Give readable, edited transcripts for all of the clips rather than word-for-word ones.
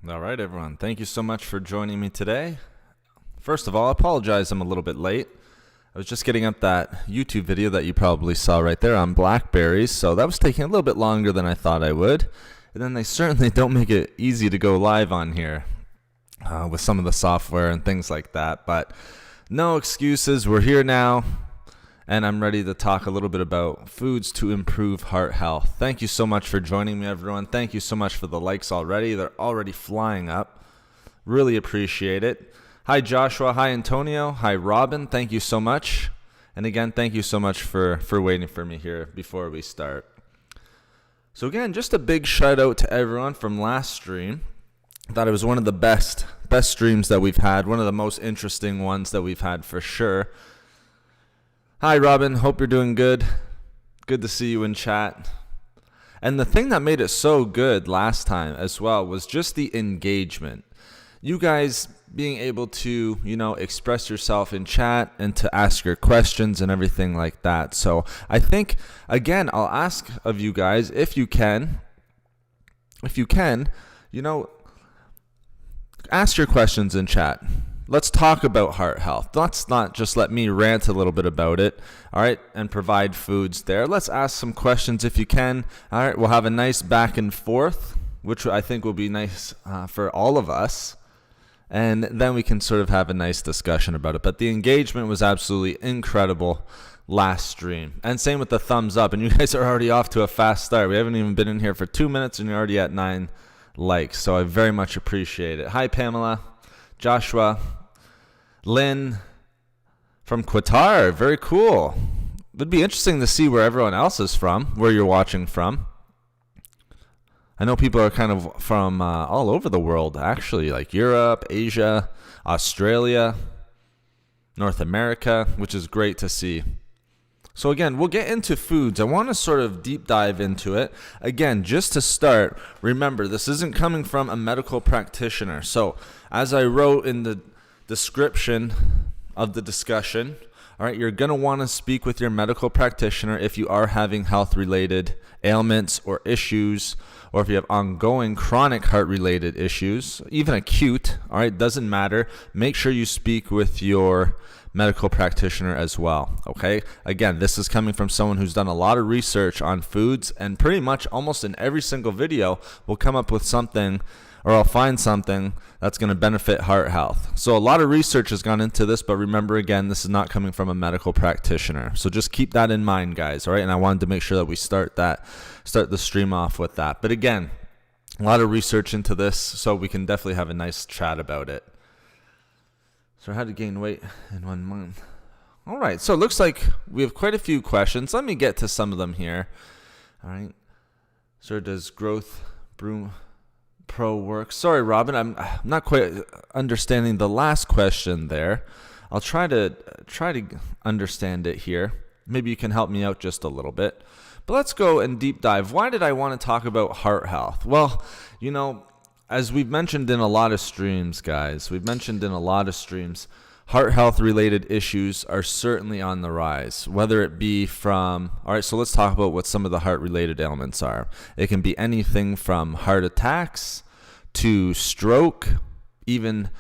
All right, everyone. Thank you so much for joining me today. First of all, I apologize I'm a little bit late. I was just getting up that YouTube video that you probably saw right there on blackberries, so that was taking a little bit longer than I thought I would. And then they certainly don't make it easy to go live on here with some of the software and things like that. But no excuses. We're here now, and I'm ready to talk a little bit about foods to improve heart health. Thank you so much for joining me, everyone. Thank you so much for the likes already. They're already flying up. Really appreciate it. Hi, Joshua. Hi, Antonio. Hi, Robin. Thank you so much. And again, thank you so much for waiting for me here before we start. So again, just a big shout out to everyone from last stream. I thought it was one of the best streams that we've had, one of the most interesting ones that we've had for sure. Hi, Robin. Hope you're doing good. Good to see you in chat. And the thing that made it so good last time as well was just the engagement. You guys being able to, express yourself in chat and to ask your questions and everything like that. So I think, again, I'll ask of you guys, if you can, ask your questions in chat. Let's talk about heart health. Let's not just let me rant a little bit about it, all right, and provide foods there. Let's ask some questions if you can. All right, we'll have a nice back and forth, which I think will be nice for all of us. And then we can sort of have a nice discussion about it. But the engagement was absolutely incredible last stream. And same with the thumbs up. And you guys are already off to a fast start. We haven't even been in here for 2 minutes and you're already at 9 likes. So I very much appreciate it. Hi, Pamela, Joshua, Lynn from Qatar. Very cool. It'd be interesting to see where everyone else is from, where you're watching from. I know people are kind of from all over the world, actually, like Europe, Asia, Australia, North America, which is great to see. So again, we'll get into foods. I want to sort of deep dive into it. Again, just to start, remember, this isn't coming from a medical practitioner. So as I wrote in the description of the discussion, all right, you're going to want to speak with your medical practitioner if you are having health-related ailments or issues, or if you have ongoing chronic heart-related issues, even acute, all right, doesn't matter. Make sure you speak with your medical practitioner as well, okay? Again, this is coming from someone who's done a lot of research on foods, and pretty much almost in every single video, we'll come up with something, or I'll find something that's going to benefit heart health. So a lot of research has gone into this, but remember, again, this is not coming from a medical practitioner. So just keep that in mind, guys, all right? And I wanted to make sure that we start the stream off with that. But again, a lot of research into this, so we can definitely have a nice chat about it. So how to gain weight in 1 month. All right, so it looks like we have quite a few questions. Let me get to some of them here. All right. So does Growth Pro work? Sorry, Robin, I'm not quite understanding the last question there. I'll try to understand it here. Maybe you can help me out just a little bit. But let's go and deep dive. Why did I want to talk about heart health? Well, as we've mentioned in a lot of streams, guys, heart health related issues are certainly on the rise, whether it be from, all right, so let's talk about what some of the heart related ailments are. It can be anything from heart attacks to stroke, even,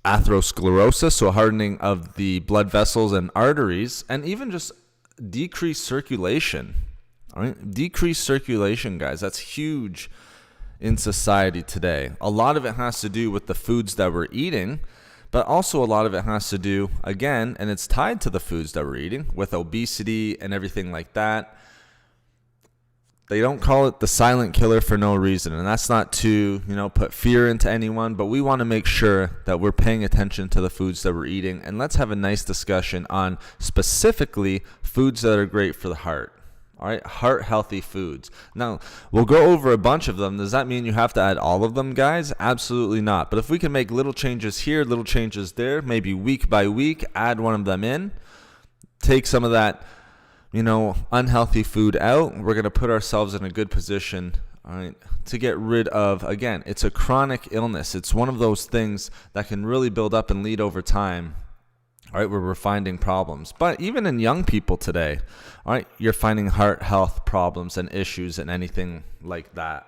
atherosclerosis, so hardening of the blood vessels and arteries, and even just decreased circulation. All right, decreased circulation, guys, that's huge in society today. A lot of it has to do with the foods that we're eating, but also a lot of it has to do, again, and it's tied to the foods that we're eating, with obesity and everything like that. They don't call it the silent killer for no reason, and that's not to, put fear into anyone, but we want to make sure that we're paying attention to the foods that we're eating, and let's have a nice discussion on specifically foods that are great for the heart. All right, heart healthy foods. Now, we'll go over a bunch of them. Does that mean you have to add all of them, guys? Absolutely not. But if we can make little changes here, little changes there, maybe week by week, add one of them in, take some of that, unhealthy food out, we're going to put ourselves in a good position, all right, to get rid of, again, it's a chronic illness. It's one of those things that can really build up and lead over time. All right, where we're finding problems. But even in young people today, all right, you're finding heart health problems and issues and anything like that.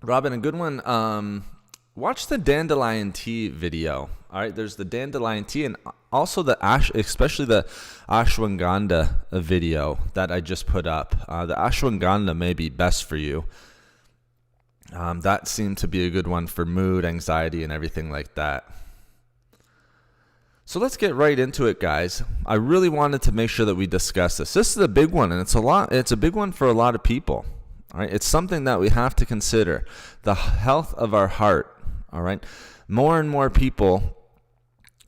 Robin, a good one. Watch the dandelion tea video. All right, there's the dandelion tea and also especially the ashwagandha video that I just put up. The ashwagandha may be best for you. That seemed to be a good one for mood, anxiety, and everything like that. So let's get right into it, guys. I really wanted to make sure that we discuss this. This is a big one, and it's a big one for a lot of people. All right, it's something that we have to consider. The health of our heart. All right, more and more people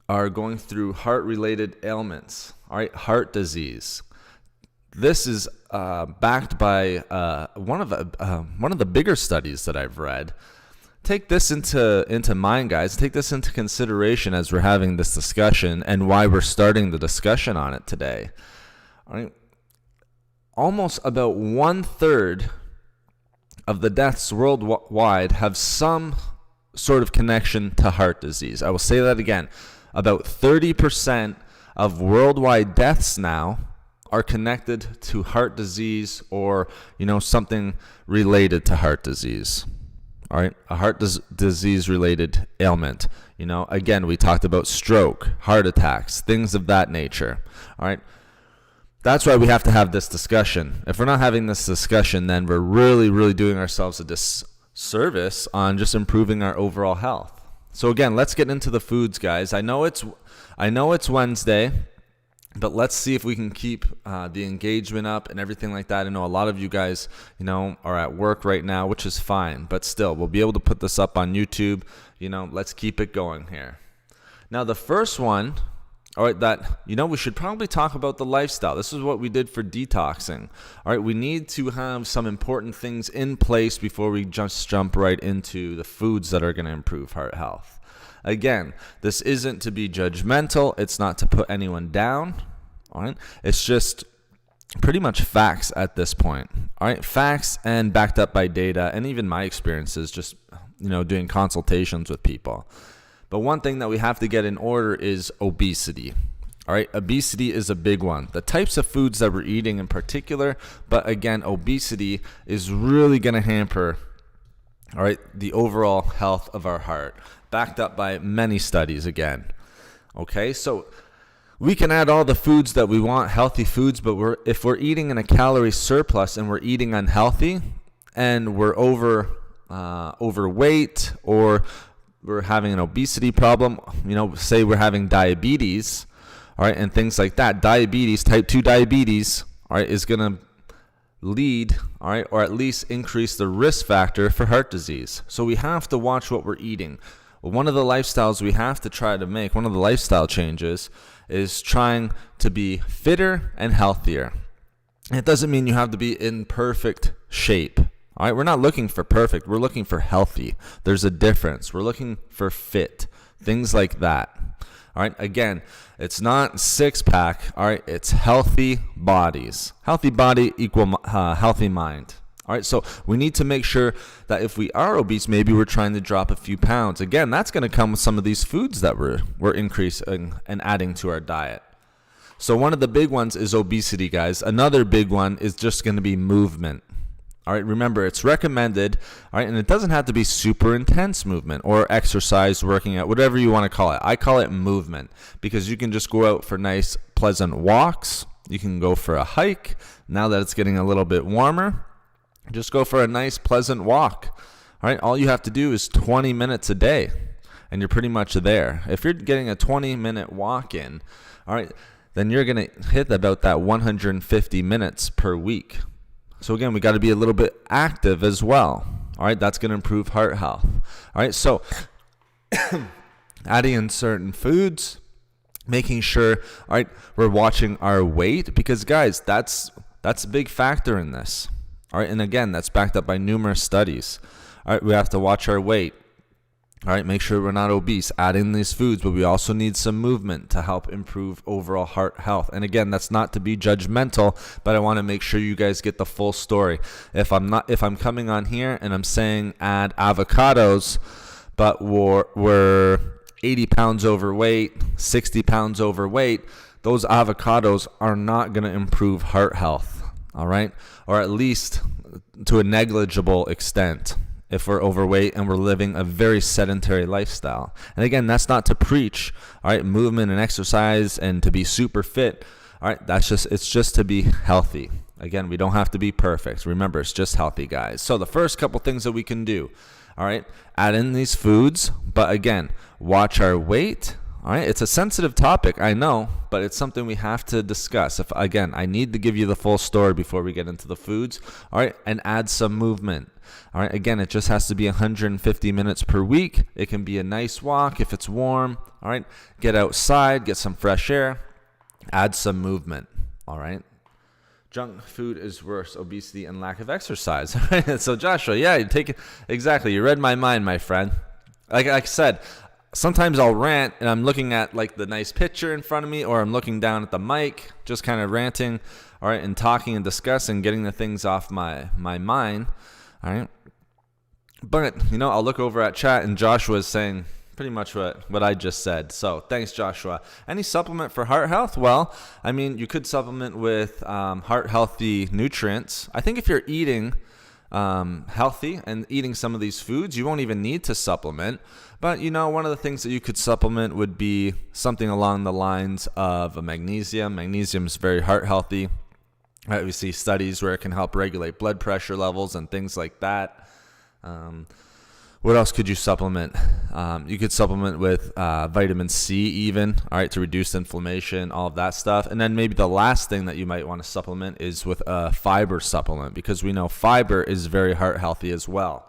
are going through heart-related ailments. All right, heart disease. This is backed by one of the bigger studies that I've read. Take this into mind, guys. Take this into consideration as we're having this discussion and why we're starting the discussion on it today. All right, almost about 1/3 of the deaths worldwide have some sort of connection to heart disease. I will say that again. About 30% of worldwide deaths now are connected to heart disease or, something related to heart disease. All right, a heart disease related ailment. Again, we talked about stroke, heart attacks, things of that nature. All right. That's why we have to have this discussion. If we're not having this discussion, then we're really, really doing ourselves a disservice on just improving our overall health. So again, let's get into the foods, guys. I know it's Wednesday, but let's see if we can keep the engagement up and everything like that. I know a lot of you guys, are at work right now, which is fine, but still, we'll be able to put this up on YouTube. Let's keep it going here. Now, the first one, all right, that, we should probably talk about the lifestyle. This is what we did for detoxing. All right, we need to have some important things in place before we just jump right into the foods that are going to improve heart health. Again, this isn't to be judgmental. It's not to put anyone down. All right, it's just pretty much facts at this point. All right, facts and backed up by data and even my experiences just, doing consultations with people. But one thing that we have to get in order is obesity. All right, obesity is a big one. The types of foods that we're eating in particular, but again, obesity is really going to hamper, all right, the overall health of our heart, backed up by many studies again. Okay, so we can add all the foods that we want, healthy foods, but if we're eating in a calorie surplus and we're eating unhealthy and we're overweight or we're having an obesity problem, say we're having diabetes, all right, and things like that. Diabetes, type 2 diabetes, all right, is going to lead, all right, or at least increase the risk factor for heart disease. So we have to watch what we're eating. One of the lifestyles we have to try to make, one of the lifestyle changes, is trying to be fitter and healthier. It doesn't mean you have to be in perfect shape. All right, we're not looking for perfect. We're looking for healthy. There's a difference. We're looking for fit, things like that. All right, again, it's not six-pack. All right, it's healthy bodies. Healthy body equal healthy mind. All right, so we need to make sure that if we are obese, maybe we're trying to drop a few pounds. Again, that's going to come with some of these foods that we're increasing and adding to our diet. So one of the big ones is obesity, guys. Another big one is just going to be movement. All right, remember, it's recommended, all right, and it doesn't have to be super intense movement or exercise, working out, whatever you want to call it. I call it movement because you can just go out for nice, pleasant walks. You can go for a hike. Now that it's getting a little bit warmer, just go for a nice, pleasant walk. All right, all you have to do is 20 minutes a day, and you're pretty much there. If you're getting a 20-minute walk in, all right, then you're going to hit about that 150 minutes per week. So again, we got to be a little bit active as well. All right, that's going to improve heart health. All right, so adding in certain foods, making sure, all right, we're watching our weight because, guys, that's a big factor in this. All right, and again, that's backed up by numerous studies. All right, we have to watch our weight. All right, make sure we're not obese. Add in these foods, but we also need some movement to help improve overall heart health. And again, that's not to be judgmental, but I want to make sure you guys get the full story. If I'm coming on here and I'm saying add avocados, but we're 80 pounds overweight, 60 pounds overweight, those avocados are not going to improve heart health. All right, or at least to a negligible extent. if we're overweight and we're living a very sedentary lifestyle. And again, that's not to preach, all right, movement and exercise and to be super fit. All right, it's just to be healthy. Again, we don't have to be perfect. Remember, it's just healthy, guys. So the first couple things that we can do, all right, add in these foods, but again, watch our weight. All right, it's a sensitive topic, I know, but it's something we have to discuss. I need to give you the full story before we get into the foods. All right, and add some movement. All right, again, it just has to be 150 minutes per week. It can be a nice walk if it's warm. All right, get outside, get some fresh air, add some movement. All right. Junk food is worse, obesity and lack of exercise. So Joshua, yeah, you take it exactly. You read my mind, my friend. Like I said, sometimes I'll rant and I'm looking at like the nice picture in front of me, or I'm looking down at the mic, just kind of ranting, all right, and talking and discussing, getting the things off my mind, all right. But I'll look over at chat and Joshua is saying pretty much what I just said. So thanks, Joshua. Any supplement for heart health? Well, I mean, you could supplement with heart healthy nutrients. I think if you're eating healthy and eating some of these foods, you won't even need to supplement. But one of the things that you could supplement would be something along the lines of a magnesium. Magnesium is very heart healthy. Right, we see studies where it can help regulate blood pressure levels and things like that. What else could you supplement? You could supplement with vitamin C even, all right, to reduce inflammation, all of that stuff. And then maybe the last thing that you might want to supplement is with a fiber supplement, because we know fiber is very heart healthy as well.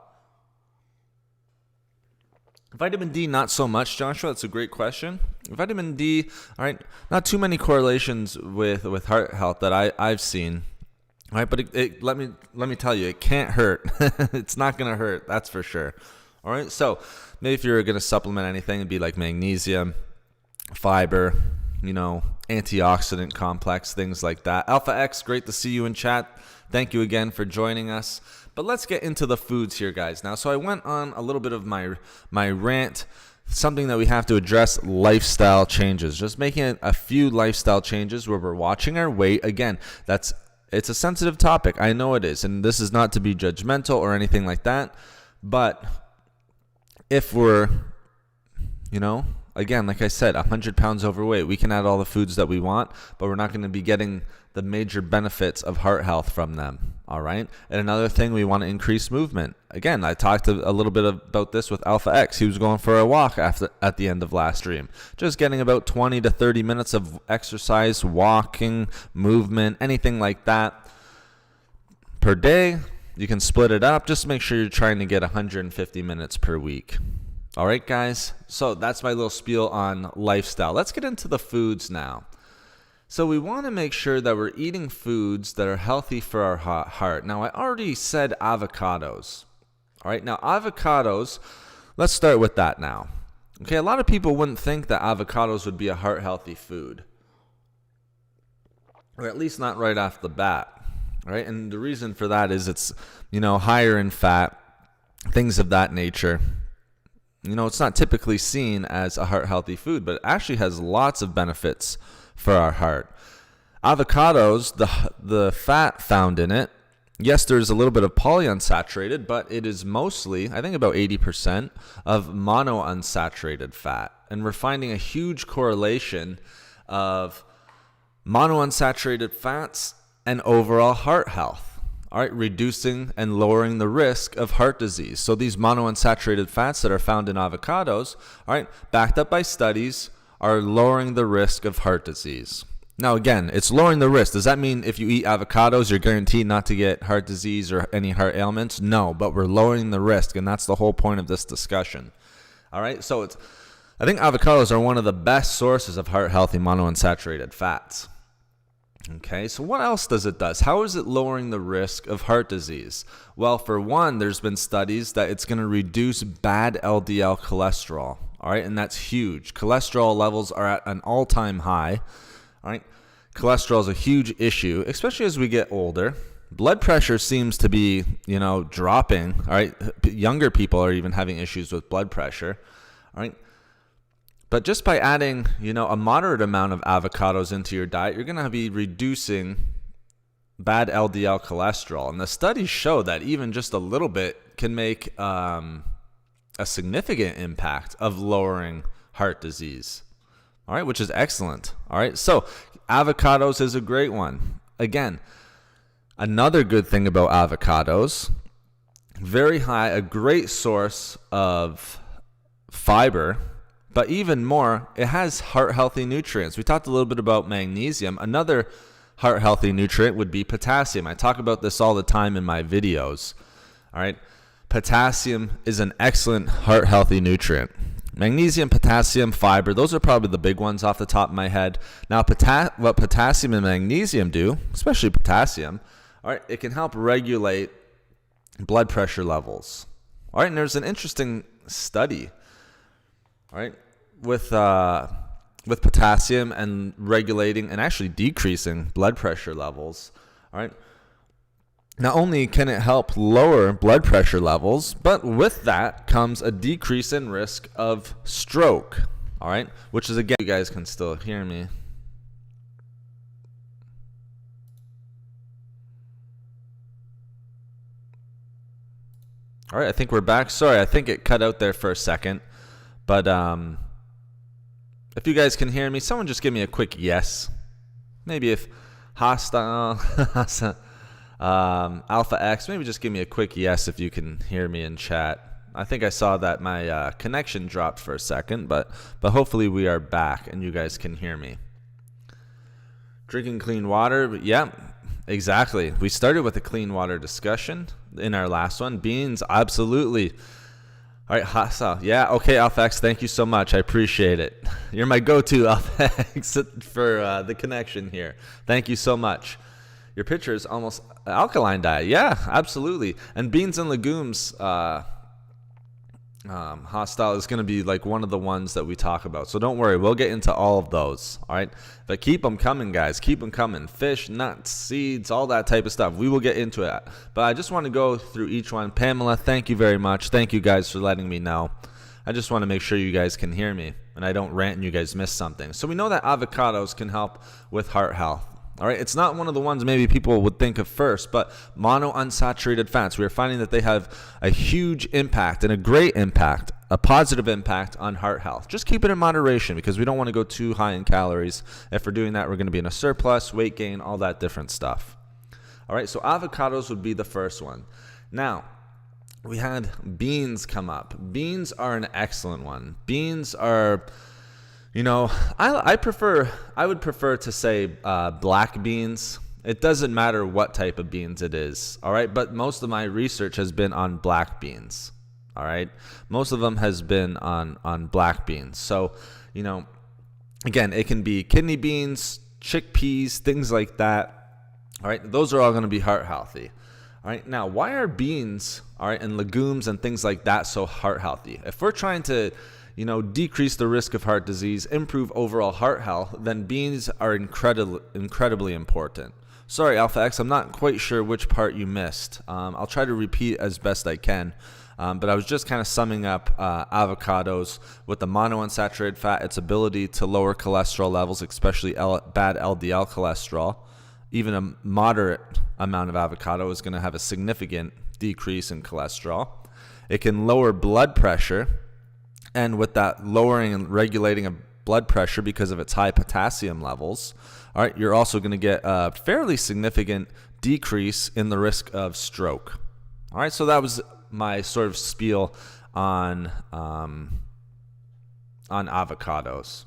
Vitamin D, not so much, Joshua. That's a great question. Vitamin D, all right, not too many correlations with heart health that I've seen. All right, but let me tell you, it can't hurt. It's not going to hurt, that's for sure. All right, so maybe if you're going to supplement anything, it'd be like magnesium, fiber, antioxidant complex, things like that. Alpha X, great to see you in chat. Thank you again for joining us. But let's get into the foods here, guys. Now, so I went on a little bit of my rant, something that we have to address, lifestyle changes. Just making a few lifestyle changes where we're watching our weight. Again, it's a sensitive topic. I know it is, and this is not to be judgmental or anything like that. But if we're, again, like I said, 100 pounds overweight, we can add all the foods that we want, but we're not going to be getting the major benefits of heart health from them. All right. And another thing, we want to increase movement. Again, I talked a little bit about this with Alpha X. He was going for a walk at the end of last stream, just getting about 20 to 30 minutes of exercise, walking, movement, anything like that per day. You can split it up. Just make sure you're trying to get 150 minutes per week. All right, guys. So that's my little spiel on lifestyle. Let's get into the foods now. So we want to make sure that we're eating foods that are healthy for our heart. Now, I already said avocados. All right, now avocados, let's start with that now. Okay, a lot of people wouldn't think that avocados would be a heart-healthy food, or at least not right off the bat. All right, and the reason for that is it's, higher in fat, things of that nature. It's not typically seen as a heart-healthy food, but it actually has lots of benefits for our heart. Avocados, the fat found in it, yes, there's a little bit of polyunsaturated, but it is mostly, I think about 80% of monounsaturated fat. And we're finding a huge correlation of monounsaturated fats and overall heart health. All right, reducing and lowering the risk of heart disease. So these monounsaturated fats that are found in avocados, all right, backed up by studies, are lowering the risk of heart disease. Now, again, it's lowering the risk. Does that mean if you eat avocados, you're guaranteed not to get heart disease or any heart ailments? No, but we're lowering the risk, and that's the whole point of this discussion. All right, so I think avocados are one of the best sources of heart-healthy monounsaturated fats. Okay, so what else does it do? How is it lowering the risk of heart disease? Well, for one, there's been studies that it's going to reduce bad LDL cholesterol. All right, and that's huge. Cholesterol levels are at an all-time high. All right, cholesterol is a huge issue, especially as we get older. Blood pressure seems to be, dropping. All right, younger people are even having issues with blood pressure. All right, but just by adding, a moderate amount of avocados into your diet, you're going to be reducing bad LDL cholesterol. And the studies show that even just a little bit can make a significant impact of lowering heart disease. All right, which is excellent. All right, so avocados is a great one. Again, another good thing about avocados, very high, a great source of fiber, but even more, it has heart-healthy nutrients. We talked a little bit about magnesium. Another heart-healthy nutrient would be potassium. I talk about this all the time in my videos. All right, potassium is an excellent heart-healthy nutrient. Magnesium, potassium, fiber, those are probably the big ones off the top of my head. Now, what potassium and magnesium do, especially potassium, all right, it can help regulate blood pressure levels. All right, and there's an interesting study, all right, with potassium and regulating and actually decreasing blood pressure levels. All right. Not only can it help lower blood pressure levels, but with that comes a decrease in risk of stroke. All right, which is, again, you guys can still hear me. All right, I think we're back. Sorry, I think it cut out there for a second. But if you guys can hear me, someone just give me a quick yes. Maybe if hostile, Alpha X, maybe just give me a quick yes if you can hear me in chat. I think I saw that my connection dropped for a second, but hopefully we are back and you guys can hear me. Drinking clean water, yeah, exactly. We started with a clean water discussion in our last one. Beans, absolutely. All right, hostile. Yeah, okay, Alpha X, thank you so much. I appreciate it. You're my go-to, Alpha X, for the connection here. Thank you so much. Your picture is almost alkaline diet. Yeah, absolutely. And beans and legumes, hostile is going to be like one of the ones that we talk about. So don't worry, we'll get into all of those. All right, but keep them coming, guys. Keep them coming. Fish, nuts, seeds, all that type of stuff. We will get into it. But I just want to go through each one. Pamela, thank you very much. Thank you guys for letting me know. I just want to make sure you guys can hear me and I don't rant and you guys miss something. So we know that avocados can help with heart health. All right, it's not one of the ones maybe people would think of first, but monounsaturated fats, we are finding that they have a huge impact and a great impact, a positive impact on heart health. Just keep it in moderation because we don't want to go too high in calories. If we're doing that, we're going to be in a surplus, weight gain, all that different stuff. All right, so avocados would be the first one. Now, we had beans come up. Beans are an excellent one. Beans are... You know, I would prefer to say black beans. It doesn't matter what type of beans it is, all right? But most of my research has been on black beans, all right? Most of them has been on black beans. So, you know, again, it can be kidney beans, chickpeas, things like that, all right? Those are all going to be heart healthy, all right? Now, why are beans, all right, and legumes and things like that so heart healthy? If we're trying to decrease the risk of heart disease, improve overall heart health, then beans are incredibly important. Sorry, Alpha X, I'm not quite sure which part you missed. I'll try to repeat as best I can. But I was just kind of summing up avocados with the monounsaturated fat, its ability to lower cholesterol levels, especially bad LDL cholesterol. Even a moderate amount of avocado is going to have a significant decrease in cholesterol. It can lower blood pressure. And with that lowering and regulating of blood pressure because of its high potassium levels, all right, you're also going to get a fairly significant decrease in the risk of stroke. All right, so that was my sort of spiel on avocados.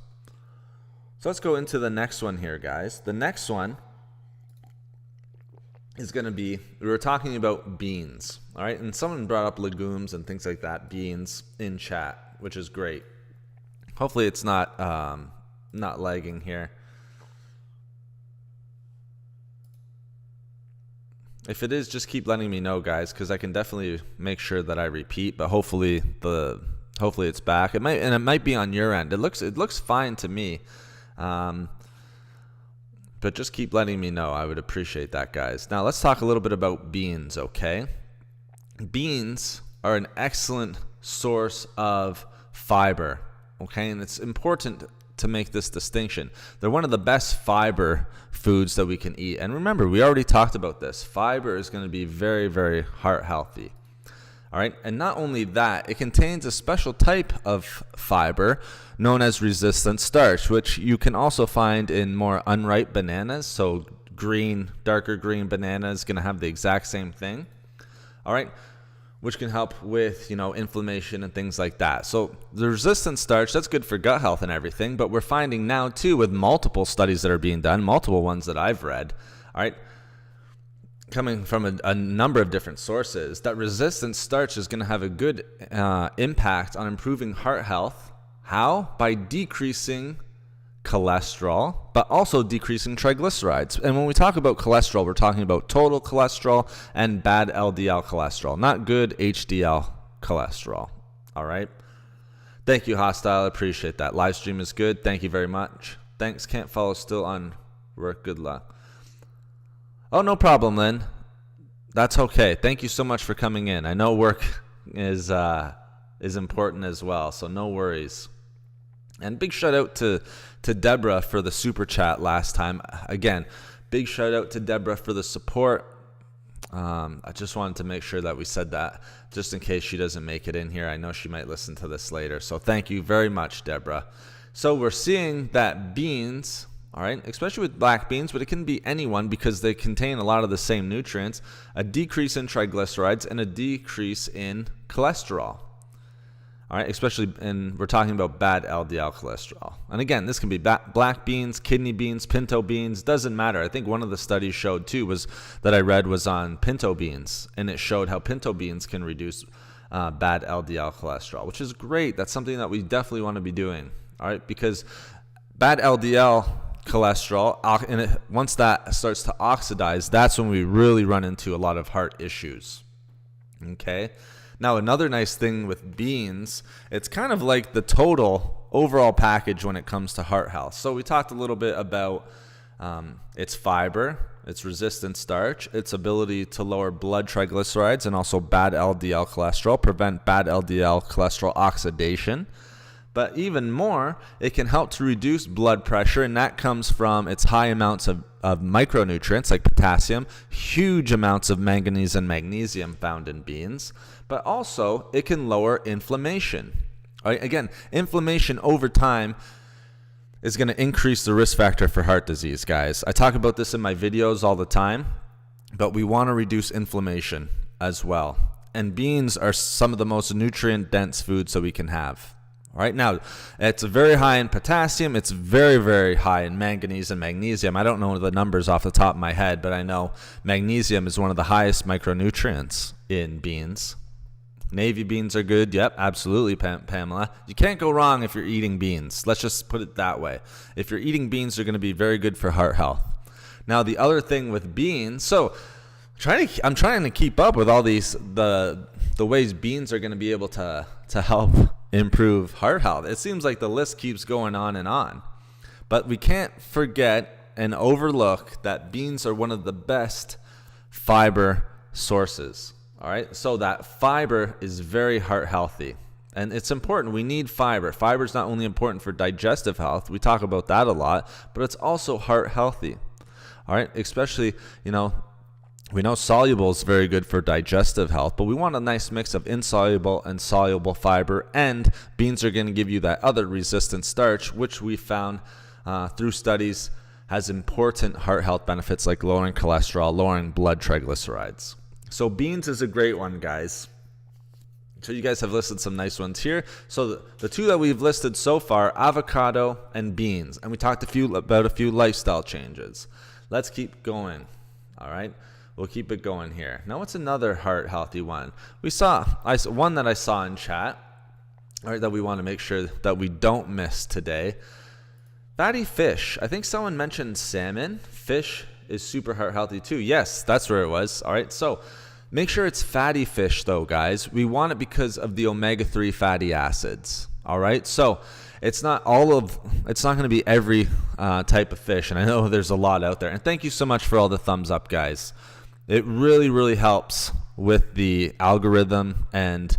So let's go into the next one here, guys. The next one is going to be, we were talking about beans, all right? And someone brought up legumes and things like that, beans, in chat, which is great. Hopefully it's not lagging here. If it is, just keep letting me know, guys, because I can definitely make sure that I repeat. But hopefully it's back. It might be on your end. It looks fine to me. But just keep letting me know. I would appreciate that, guys. Now let's talk a little bit about beans, okay? Beans are an excellent source of fiber, okay? And it's important to make this distinction. They're one of the best fiber foods that we can eat. And remember, we already talked about this. Fiber is going to be very, very heart healthy. All right, and not only that, it contains a special type of fiber known as resistant starch, which you can also find in more unripe bananas. So green, darker green banana is going to have the exact same thing. All right, which can help with, inflammation and things like that. So the resistant starch, that's good for gut health and everything, but we're finding now too, with multiple studies that are being done, multiple ones that I've read, all right, coming from a number of different sources, that resistant starch is going to have a good impact on improving heart health. How? By decreasing cholesterol, but also decreasing triglycerides. And when we talk about cholesterol, we're talking about total cholesterol and bad LDL cholesterol, not good HDL cholesterol. All right. Thank you, Hostile. I appreciate that. Live stream is good. Thank you very much. Thanks. Can't follow. Still on work. Good luck. Oh, no problem, Lynn. That's okay. Thank you so much for coming in. I know work is important as well, so no worries. And big shout out to Deborah for the super chat last time. Again, big shout out to Deborah for the support. I just wanted to make sure that we said that just in case she doesn't make it in here. I know she might listen to this later. So thank you very much, Deborah. So we're seeing that beans, all right, especially with black beans, but it can be anyone because they contain a lot of the same nutrients, a decrease in triglycerides and a decrease in cholesterol. All right, especially we're talking about bad LDL cholesterol. And again, this can be black beans, kidney beans, pinto beans, doesn't matter. I think one of the studies showed too that I read was on pinto beans, and it showed how pinto beans can reduce bad LDL cholesterol, which is great. That's something that we definitely want to be doing. All right, because bad LDL cholesterol, and once that starts to oxidize, that's when we really run into a lot of heart issues. Okay. Now, another nice thing with beans, it's kind of like the total overall package when it comes to heart health. So we talked a little bit about its fiber, its resistant starch, its ability to lower blood triglycerides and also bad LDL cholesterol, prevent bad LDL cholesterol oxidation. But even more, it can help to reduce blood pressure, and that comes from its high amounts of micronutrients like potassium, huge amounts of manganese and magnesium found in beans, but also it can lower inflammation. All right, again, inflammation over time is going to increase the risk factor for heart disease, guys. I talk about this in my videos all the time, but we want to reduce inflammation as well. And beans are some of the most nutrient-dense foods that we can have. Right now, it's very high in potassium. It's very, very high in manganese and magnesium. I don't know the numbers off the top of my head, but I know magnesium is one of the highest micronutrients in beans. Navy beans are good. Yep, absolutely, Pamela. You can't go wrong if you're eating beans. Let's just put it that way. If you're eating beans, they're going to be very good for heart health. Now, the other thing with beans, so I'm trying to keep up with all these the ways beans are going to be able to help improve heart health. It seems like the list keeps going on and on. But we can't forget and overlook that beans are one of the best fiber sources. All right, so that fiber is very heart healthy. And it's important. We need fiber. Fiber is not only important for digestive health, we talk about that a lot, but it's also heart healthy. All right, especially, we know soluble is very good for digestive health, but we want a nice mix of insoluble and soluble fiber, and beans are going to give you that other resistant starch, which we found through studies has important heart health benefits like lowering cholesterol, lowering blood triglycerides. So beans is a great one, guys. So you guys have listed some nice ones here. So the two that we've listed so far, avocado and beans, and we talked about a few lifestyle changes. Let's keep going, all right? We'll keep it going here. Now, what's another heart healthy one? One that I saw in chat, all right, that we want to make sure that we don't miss today. Fatty fish. I think someone mentioned salmon. Fish is super heart healthy too. Yes, that's where it was. All right, so make sure it's fatty fish though, guys. We want it because of the omega-3 fatty acids. All right, so it's not going to be every type of fish, and I know there's a lot out there. And thank you so much for all the thumbs up, guys. It really, really helps with the algorithm and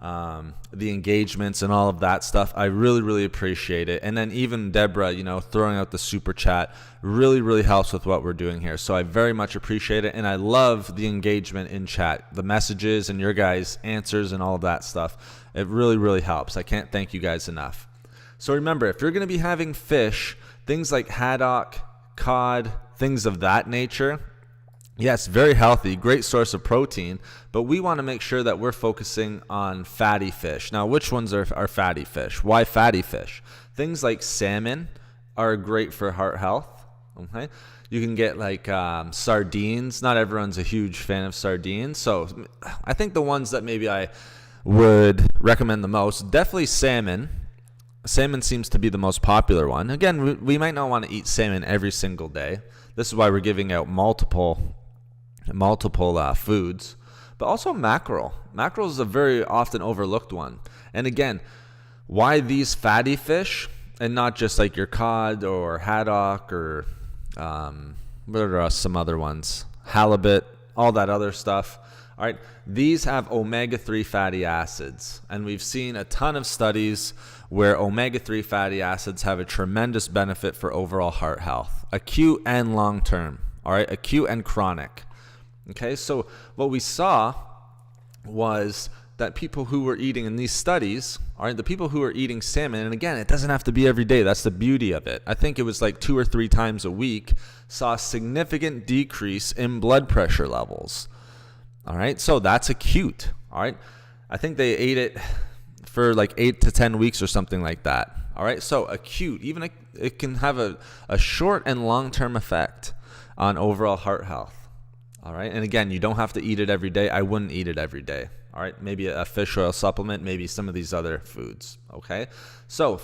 the engagements and all of that stuff. I really, really appreciate it. And then even Deborah, throwing out the super chat really, really helps with what we're doing here. So I very much appreciate it. And I love the engagement in chat, the messages and your guys' answers and all of that stuff. It really, really helps. I can't thank you guys enough. So remember, if you're going to be having fish, things like haddock, cod, things of that nature, yes, very healthy, great source of protein, but we want to make sure that we're focusing on fatty fish. Now, which ones are fatty fish? Why fatty fish? Things like salmon are great for heart health. Okay, you can get like sardines. Not everyone's a huge fan of sardines, so I think the ones that maybe I would recommend the most, definitely salmon. Salmon seems to be the most popular one. Again, we might not want to eat salmon every single day. This is why we're giving out multiple foods, but also mackerel. Mackerel is a very often overlooked one. And again, why these fatty fish and not just like your cod or haddock or what are some other ones? Halibut, all that other stuff. All right, these have omega-3 fatty acids, and we've seen a ton of studies where omega-3 fatty acids have a tremendous benefit for overall heart health, acute and long-term, all right, acute and chronic. Okay, so what we saw was that people who were eating in these studies, all right, the people who were eating salmon, and again, it doesn't have to be every day. That's the beauty of it. I think it was like 2 or 3 times a week, saw a significant decrease in blood pressure levels. All right, so that's acute. All right, I think they ate it for like 8 to 10 weeks or something like that. All right, so acute, even it can have a short and long-term effect on overall heart health. All right, and again, you don't have to eat it every day. I wouldn't eat it every day. All right, maybe a fish oil supplement, maybe some of these other foods. Okay, so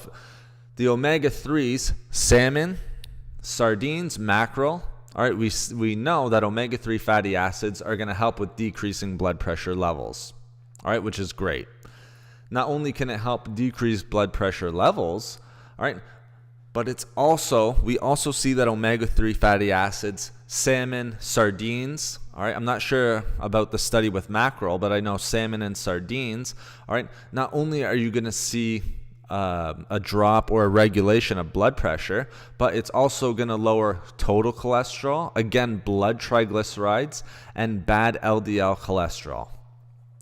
the omega-3s, salmon, sardines, mackerel. All right, we know that omega-3 fatty acids are going to help with decreasing blood pressure levels, all right, which is great. Not only can it help decrease blood pressure levels, all right, but we also see that omega-3 fatty acids, salmon, sardines, all right, I'm not sure about the study with mackerel, but I know salmon and sardines, all right, not only are you going to see a drop or a regulation of blood pressure, but it's also going to lower total cholesterol, again, blood triglycerides, and bad LDL cholesterol.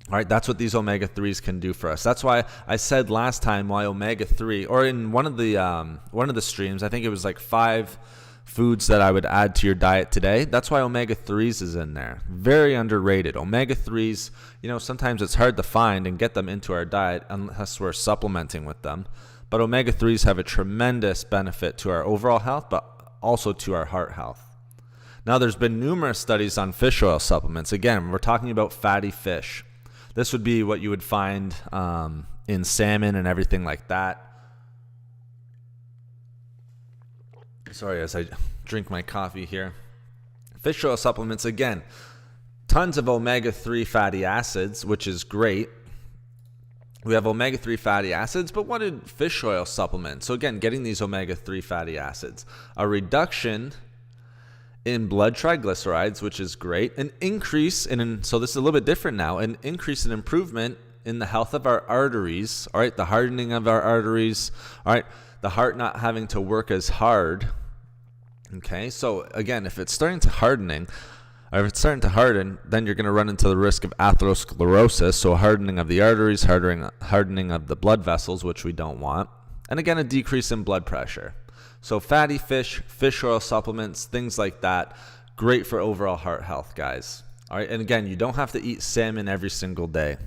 All right, that's what these omega-3s can do for us. That's why I said last time why omega-3, or in one of the streams, I think it was like 5 foods that I would add to your diet today. That's why omega-3s is in there. Very underrated. Omega-3s, sometimes it's hard to find and get them into our diet unless we're supplementing with them. But omega-3s have a tremendous benefit to our overall health, but also to our heart health. Now, there's been numerous studies on fish oil supplements. Again, we're talking about fatty fish. This would be what you would find in salmon and everything like that. Sorry, as I drink my coffee here. Fish oil supplements, again, tons of omega-3 fatty acids, which is great. We have omega-3 fatty acids, but what did fish oil supplement? So again, getting these omega-3 fatty acids. A reduction in blood triglycerides, which is great. An increase so this is a little bit different now, an increase in improvement in the health of our arteries, all right, the hardening of our arteries, all right, the heart not having to work as hard. Okay, so again, if it's starting to harden, then you're going to run into the risk of atherosclerosis, so hardening of the arteries, hardening of the blood vessels, which we don't want, and again, a decrease in blood pressure. So fatty fish oil supplements, things like that, great for overall heart health, guys. All right, and again, you don't have to eat salmon every single day.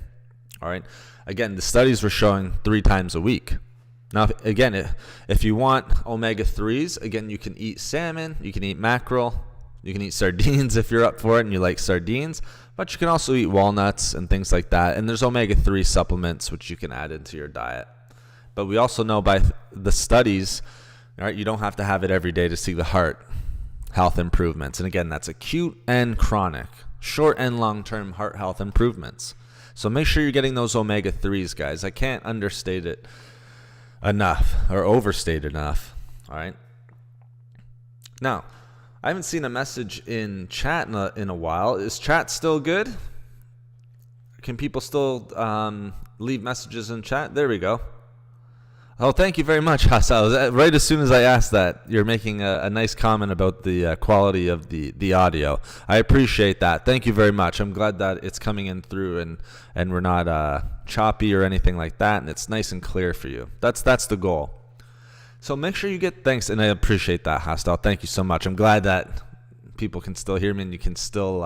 All right, again, the studies were showing 3 times a week. Now, again, if you want omega-3s, again, you can eat salmon, you can eat mackerel, you can eat sardines if you're up for it and you like sardines, but you can also eat walnuts and things like that. And there's omega-3 supplements which you can add into your diet. But we also know by the studies, all right, you don't have to have it every day to see the heart health improvements. And again, that's acute and chronic, short and long-term heart health improvements. So make sure you're getting those omega-3s, guys. I can't understate it enough or overstate enough. All right. Now, I haven't seen a message in chat in a while. Is chat still good? Can people still leave messages in chat. There we go. Oh, thank you very much, Hassan. Right as soon as I asked that, you're making a nice comment about the quality of the audio. I appreciate that. Thank you very much. I'm glad that it's coming in through and we're not choppy or anything like that, and it's nice and clear for you. That's the goal. So make sure you get thanks, and I appreciate that, Hassan. Thank you so much. I'm glad that people can still hear me and you can still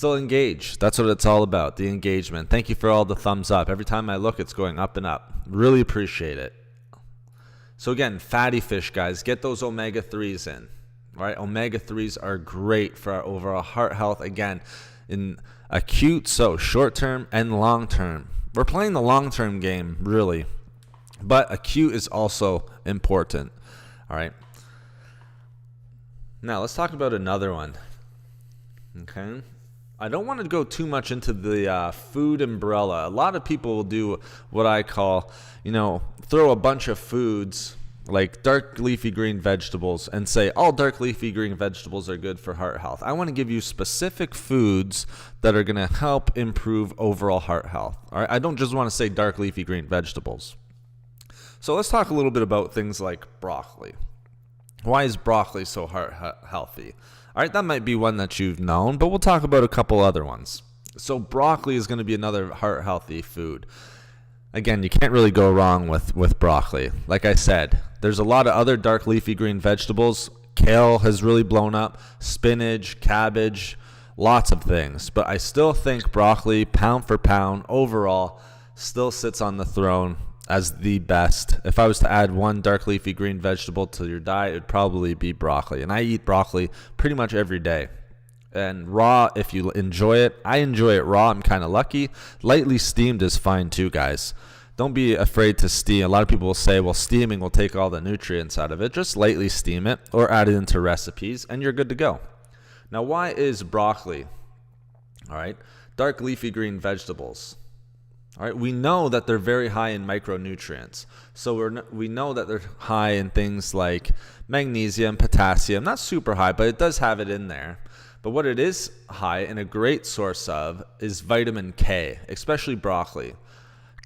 engage. That's what it's all about, the engagement. Thank you for all the thumbs up. Every time I look, it's going up and up. Really appreciate it. So again, fatty fish, guys, get those omega-3s in. All right, omega-3s are great for our overall heart health. Again, in acute, so short-term and long-term. We're playing the long-term game, really. But acute is also important. All right. Now, let's talk about another one. Okay. I don't want to go too much into the food umbrella. A lot of people will do what I call, throw a bunch of foods like dark leafy green vegetables and say all dark leafy green vegetables are good for heart health. I want to give you specific foods that are going to help improve overall heart health. All right? I don't just want to say dark leafy green vegetables. So let's talk a little bit about things like broccoli. Why is broccoli so heart healthy? All right, that might be one that you've known, but we'll talk about a couple other ones. So broccoli is going to be another heart-healthy food. Again, you can't really go wrong with broccoli. Like I said, there's a lot of other dark leafy green vegetables. Kale has really blown up, spinach, cabbage, lots of things. But I still think broccoli, pound for pound, overall, still sits on the throne as the best. If I was to add one dark leafy green vegetable to your diet, it would probably be broccoli. And I eat broccoli pretty much every day. And raw, if you enjoy it, I enjoy it raw. I'm kind of lucky. Lightly steamed is fine too, guys. Don't be afraid to steam. A lot of people will say, well, steaming will take all the nutrients out of it. Just lightly steam it or add it into recipes and you're good to go. Now, why is broccoli, all right, dark leafy green vegetables? All right, we know that they're very high in micronutrients. So we know that they're high in things like magnesium, potassium. Not super high, but it does have it in there. But what it is high and a great source of is vitamin K, especially broccoli.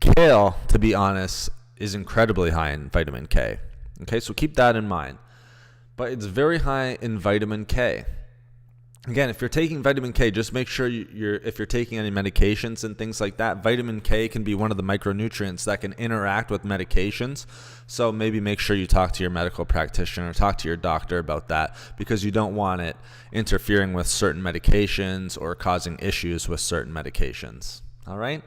Kale, to be honest, is incredibly high in vitamin K. Okay, so keep that in mind. But it's very high in vitamin K. Again, if you're taking vitamin K, just make sure if you're taking any medications and things like that, vitamin K can be one of the micronutrients that can interact with medications. So maybe make sure you talk to your medical practitioner, talk to your doctor about that, because you don't want it interfering with certain medications or causing issues with certain medications. All right?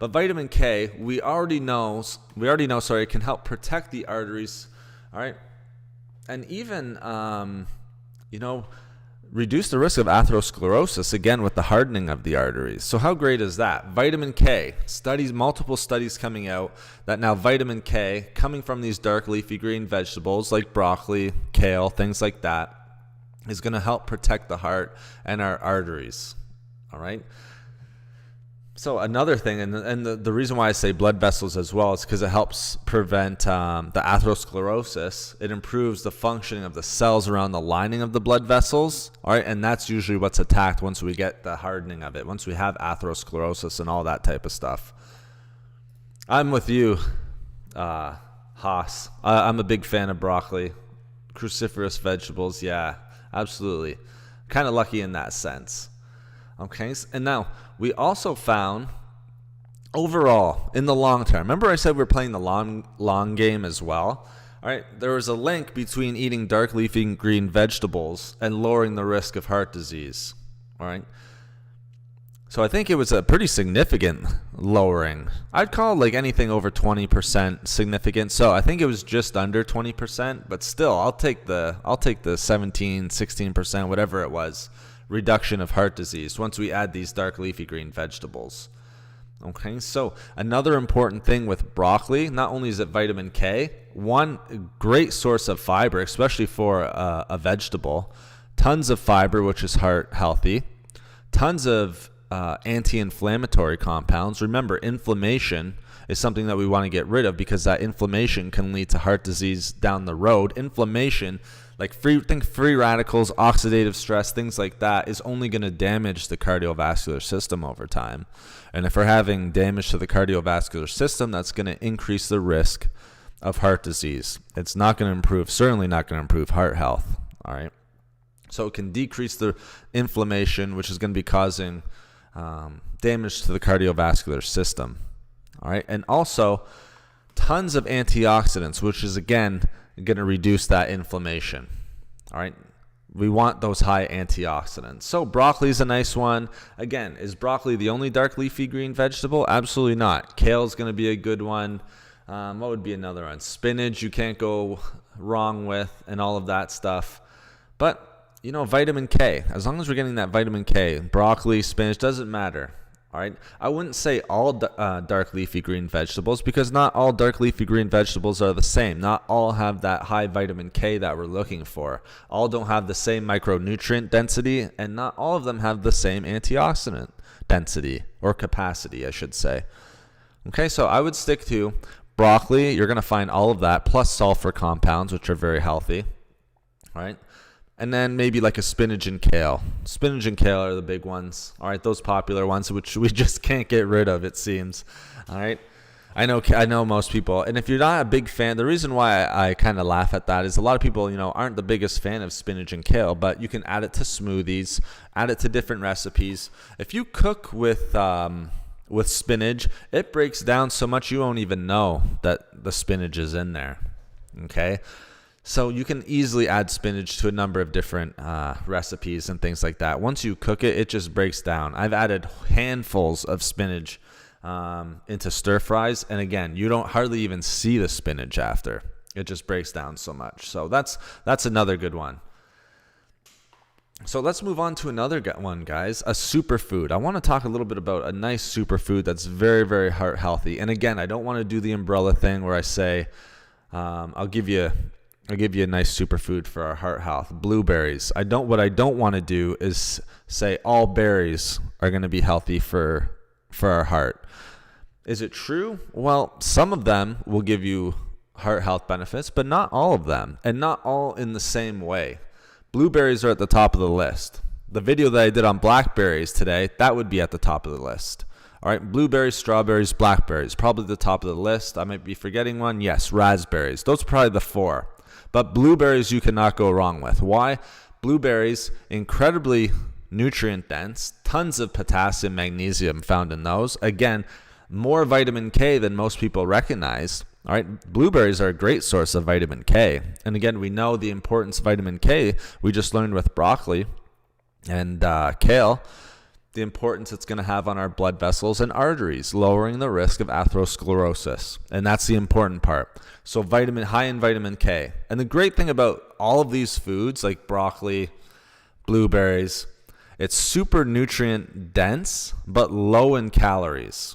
But vitamin K, we already know, it can help protect the arteries. All right? And even, reduce the risk of atherosclerosis, again, with the hardening of the arteries. So how great is that? Vitamin K, multiple studies coming out that now vitamin K, coming from these dark leafy green vegetables like broccoli, kale, things like that, is going to help protect the heart and our arteries. All right? So another thing, and the reason why I say blood vessels as well is because it helps prevent the atherosclerosis. It improves the functioning of the cells around the lining of the blood vessels. All right, and that's usually what's attacked once we get the hardening of it, once we have atherosclerosis and all that type of stuff. I'm with you, Haas. I'm a big fan of broccoli, cruciferous vegetables. Yeah, absolutely. Kind of lucky in that sense. Okay, and now we also found overall in the long term, remember I said we're playing the long game as well? All right, there was a link between eating dark leafy green vegetables and lowering the risk of heart disease. All right, so I think it was a pretty significant lowering. I'd call like anything over 20% significant. So I think it was just under 20%, but still, I'll take the 17, 16%, whatever it was, reduction of heart disease once we add these dark leafy green vegetables. Okay, so another important thing with broccoli, not only is it vitamin K, one great source of fiber, especially for a vegetable, tons of fiber, which is heart healthy, tons of anti-inflammatory compounds. Remember, inflammation is something that we want to get rid of, because that inflammation can lead to heart disease down the road. Inflammation, like free radicals, oxidative stress, things like that, is only going to damage the cardiovascular system over time. And if we're having damage to the cardiovascular system, that's going to increase the risk of heart disease. It's not going to improve, certainly not going to improve heart health. All right. So it can decrease the inflammation, which is going to be causing damage to the cardiovascular system. All right. And also tons of antioxidants, which is, again, going to reduce that inflammation. All right. We want those high antioxidants. So broccoli is a nice one. Again, is broccoli the only dark leafy green vegetable? Absolutely not. Kale is going to be a good one. What would be another one? Spinach, you can't go wrong with, and all of that stuff. But, vitamin K, as long as we're getting that vitamin K, broccoli, spinach, doesn't matter. All right. I wouldn't say all dark leafy green vegetables, because not all dark leafy green vegetables are the same. Not all have that high vitamin K that we're looking for. All don't have the same micronutrient density, and not all of them have the same antioxidant density, or capacity, I should say. Okay, so I would stick to broccoli. You're going to find all of that, plus sulfur compounds, which are very healthy. All right. And then maybe like a spinach and kale. Spinach and kale are the big ones. All right, those popular ones, which we just can't get rid of, it seems. All right. I know most people. And if you're not a big fan, the reason why I kind of laugh at that is a lot of people, aren't the biggest fan of spinach and kale, but you can add it to smoothies, add it to different recipes. If you cook with spinach, it breaks down so much you won't even know that the spinach is in there. Okay. So you can easily add spinach to a number of different recipes and things like that. Once you cook it, it just breaks down. I've added handfuls of spinach into stir fries. And again, you don't hardly even see the spinach after. It just breaks down so much. So that's another good one. So let's move on to another one, guys, a superfood. I want to talk a little bit about a nice superfood that's very, very heart healthy. And again, I don't want to do the umbrella thing where I say, I'll give you a nice superfood for our heart health. Blueberries. What I don't want to do is say all berries are going to be healthy for our heart. Is it true? Well, some of them will give you heart health benefits, but not all of them, and not all in the same way. Blueberries are at the top of the list. The video that I did on blackberries today, that would be at the top of the list. All right, blueberries, strawberries, blackberries, probably the top of the list. I might be forgetting one. Yes, raspberries. Those are probably the 4. But blueberries you cannot go wrong with. Why? Blueberries, incredibly nutrient dense, tons of potassium, magnesium found in those. Again, more vitamin K than most people recognize. All right, blueberries are a great source of vitamin K. And again, we know the importance of vitamin K. We just learned with broccoli and kale, the importance it's going to have on our blood vessels and arteries, lowering the risk of atherosclerosis. And that's the important part. So high in vitamin K. And the great thing about all of these foods, like broccoli, blueberries, it's super nutrient dense, but low in calories.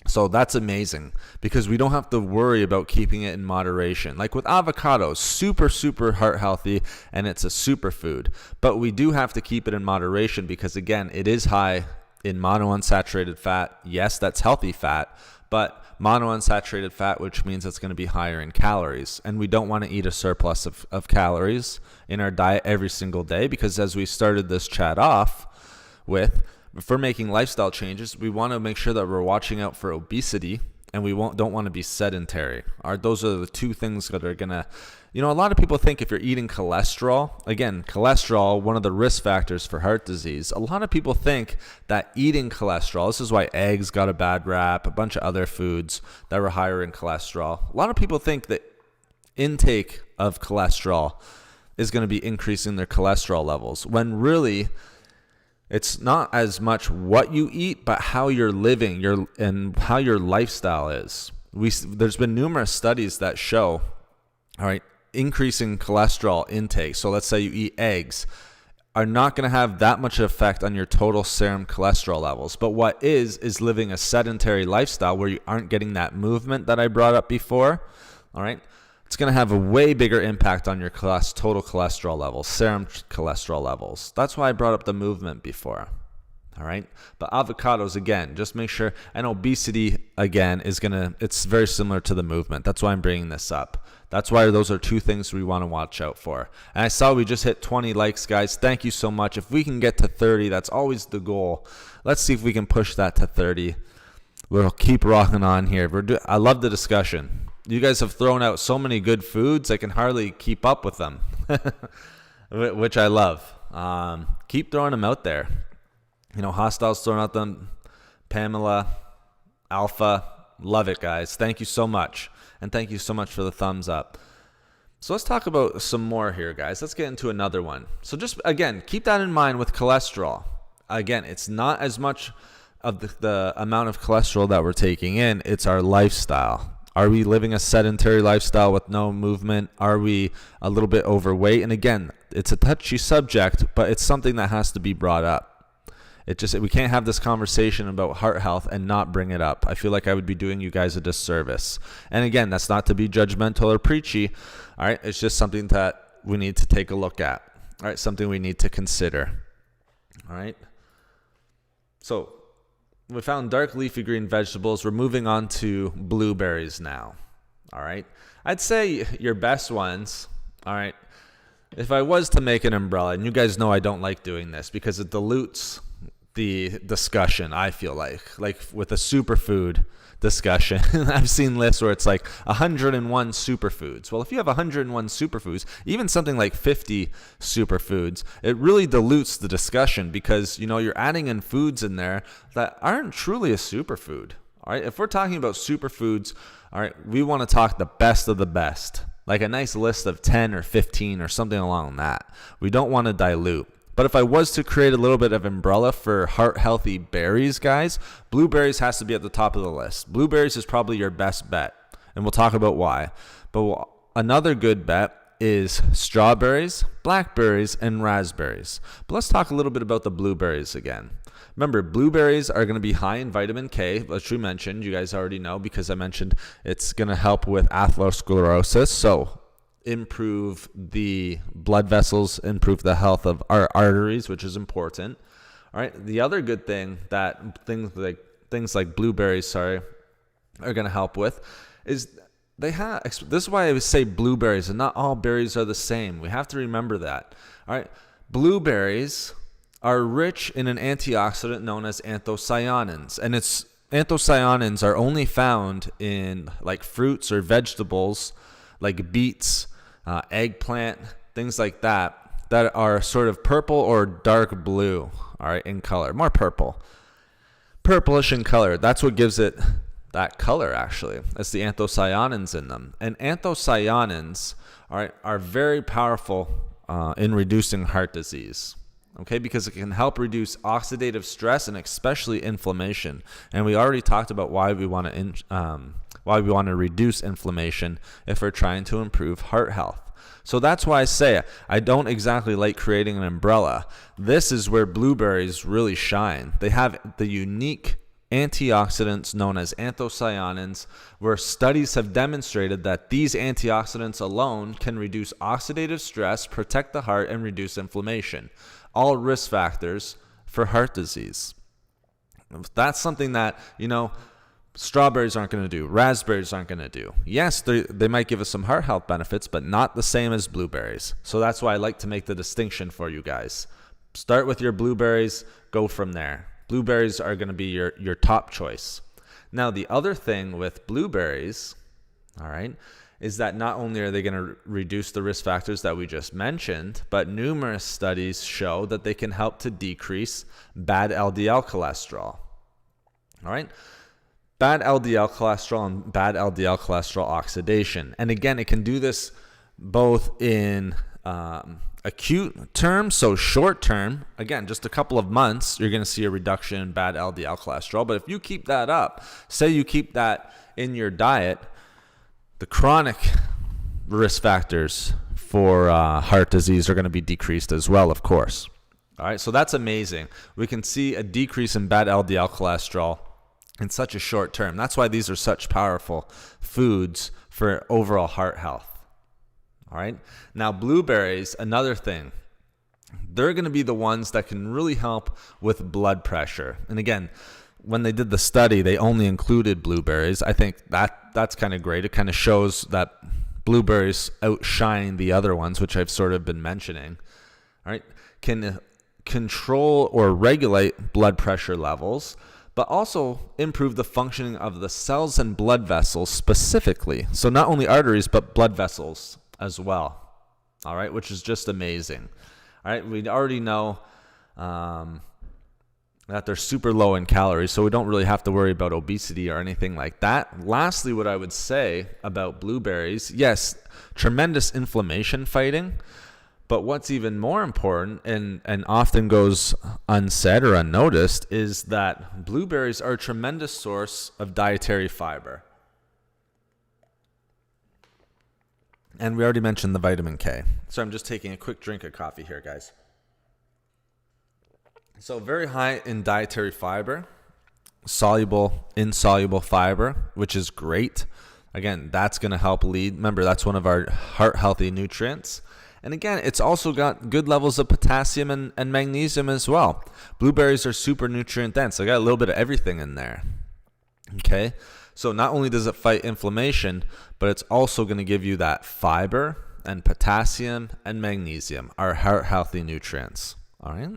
So that's amazing, because we don't have to worry about keeping it in moderation. Like with avocados, super, super heart healthy, and it's a superfood. But we do have to keep it in moderation because, again, it is high in monounsaturated fat. Yes, that's healthy fat, but monounsaturated fat, which means it's going to be higher in calories. And we don't want to eat a surplus of calories in our diet every single day, because as we started this chat off with, if we're making lifestyle changes, we want to make sure that we're watching out for obesity, and we don't want to be sedentary. Those are the two things that are going to, a lot of people think if you're eating cholesterol, again, cholesterol, one of the risk factors for heart disease. A lot of people think that eating cholesterol, this is why eggs got a bad rap, a bunch of other foods that were higher in cholesterol. A lot of people think that intake of cholesterol is going to be increasing their cholesterol levels, when really it's not as much what you eat, but how you're living and how your lifestyle is. There's been numerous studies that show, all right, increasing cholesterol intake. So let's say you eat eggs, are not going to have that much effect on your total serum cholesterol levels. But what is living a sedentary lifestyle where you aren't getting that movement that I brought up before, all right? It's going to have a way bigger impact on your total cholesterol levels, serum cholesterol levels. That's why I brought up the movement before. All right. But avocados, again, just make sure. And obesity, again, it's very similar to the movement. That's why I'm bringing this up. That's why those are two things we want to watch out for. And I saw we just hit 20 likes, guys. Thank you so much. If we can get to 30, that's always the goal. Let's see if we can push that to 30. We'll keep rocking on here. I love the discussion. You guys have thrown out so many good foods, I can hardly keep up with them, which I love. Keep throwing them out there. Hostiles throwing out them. Pamela, Alpha, love it, guys. Thank you so much. And thank you so much for the thumbs up. So let's talk about some more here, guys. Let's get into another one. So just, again, keep that in mind with cholesterol. Again, it's not as much of the amount of cholesterol that we're taking in. It's our lifestyle. Are we living a sedentary lifestyle with no movement? Are we a little bit overweight? And again, it's a touchy subject, but it's something that has to be brought up. We can't have this conversation about heart health and not bring it up. I feel like I would be doing you guys a disservice. And again, that's not to be judgmental or preachy. All right, it's just something that we need to take a look at. All right, something we need to consider. All right. So we found dark leafy green vegetables. We're moving on to blueberries now. All right. I'd say your best ones. All right. If I was to make an umbrella, and you guys know I don't like doing this because it dilutes the discussion, I feel like with a superfood discussion. I've seen lists where it's like 101 superfoods. Well, if you have 101 superfoods, even something like 50 superfoods, it really dilutes the discussion because, you're adding in foods in there that aren't truly a superfood. All right. If we're talking about superfoods, all right, we want to talk the best of the best, like a nice list of 10 or 15 or something along that. We don't want to dilute. But if I was to create a little bit of umbrella for heart-healthy berries, guys, blueberries has to be at the top of the list. Blueberries is probably your best bet, and we'll talk about why. But another good bet is strawberries, blackberries, and raspberries. But let's talk a little bit about the blueberries again. Remember, blueberries are going to be high in vitamin K, which we mentioned. You guys already know because I mentioned it's going to help with atherosclerosis. So improve the blood vessels, improve the health of our arteries, which is important. All right. The other good thing that things like blueberries, are going to help with is this is why I would say blueberries, and not all berries are the same. We have to remember that. All right. Blueberries are rich in an antioxidant known as anthocyanins, and anthocyanins are only found in like fruits or vegetables like beets, eggplant, things like that are sort of purple or dark blue, all right, in color, more purplish in color. That's what gives it that color, actually. It's the anthocyanins in them. And anthocyanins are very powerful in reducing heart disease. Okay, because it can help reduce oxidative stress and especially inflammation. And we already talked about why we want to reduce inflammation if we're trying to improve heart health. So that's why I say I don't exactly like creating an umbrella. This is where blueberries really shine. They have the unique antioxidants known as anthocyanins, where studies have demonstrated that these antioxidants alone can reduce oxidative stress, protect the heart, and reduce inflammation. All risk factors for heart disease. That's something that, strawberries aren't going to do. Raspberries aren't going to do. Yes, they might give us some heart health benefits, but not the same as blueberries. So that's why I like to make the distinction for you guys. Start with your blueberries, go from there. Blueberries are going to be your top choice. Now, the other thing with blueberries, all right, is that not only are they going to reduce the risk factors that we just mentioned, but numerous studies show that they can help to decrease bad LDL cholesterol. All right? Bad LDL cholesterol and bad LDL cholesterol oxidation. And again, it can do this both in acute term, so short term, again, just a couple of months, you're going to see a reduction in bad LDL cholesterol. But if you keep that up, say you keep that in your diet, the chronic risk factors for heart disease are going to be decreased as well, of course. All right, so that's amazing. We can see a decrease in bad LDL cholesterol in such a short term. That's why these are such powerful foods for overall heart health. All right. Now, blueberries, another thing. they're going to be the ones that can really help with blood pressure. And again, when they did the study, they only included blueberries. I think that's kind of great. It kind of shows that blueberries outshine the other ones, which I've sort of been mentioning. All right, can control or regulate blood pressure levels, but also improve the functioning of the cells and blood vessels specifically. So not only arteries, but blood vessels as well. All right, which is just amazing. All right, we already know that they're super low in calories, so we don't really have to worry about obesity or anything like that. Lastly, what I would say about blueberries, yes, tremendous inflammation fighting, but what's even more important and often goes unsaid or unnoticed is that blueberries are a tremendous source of dietary fiber. And we already mentioned the vitamin K. So I'm just taking a quick drink of coffee here, guys. So very high in dietary fiber, soluble, insoluble fiber, which is great. Again, that's going to help lead. Remember, that's one of our heart healthy nutrients. And again, it's also got good levels of potassium and magnesium as well. Blueberries are super nutrient dense. They got a little bit of everything in there. Okay, so not only does it fight inflammation, but it's also going to give you that fiber and potassium and magnesium, our heart healthy nutrients. All right.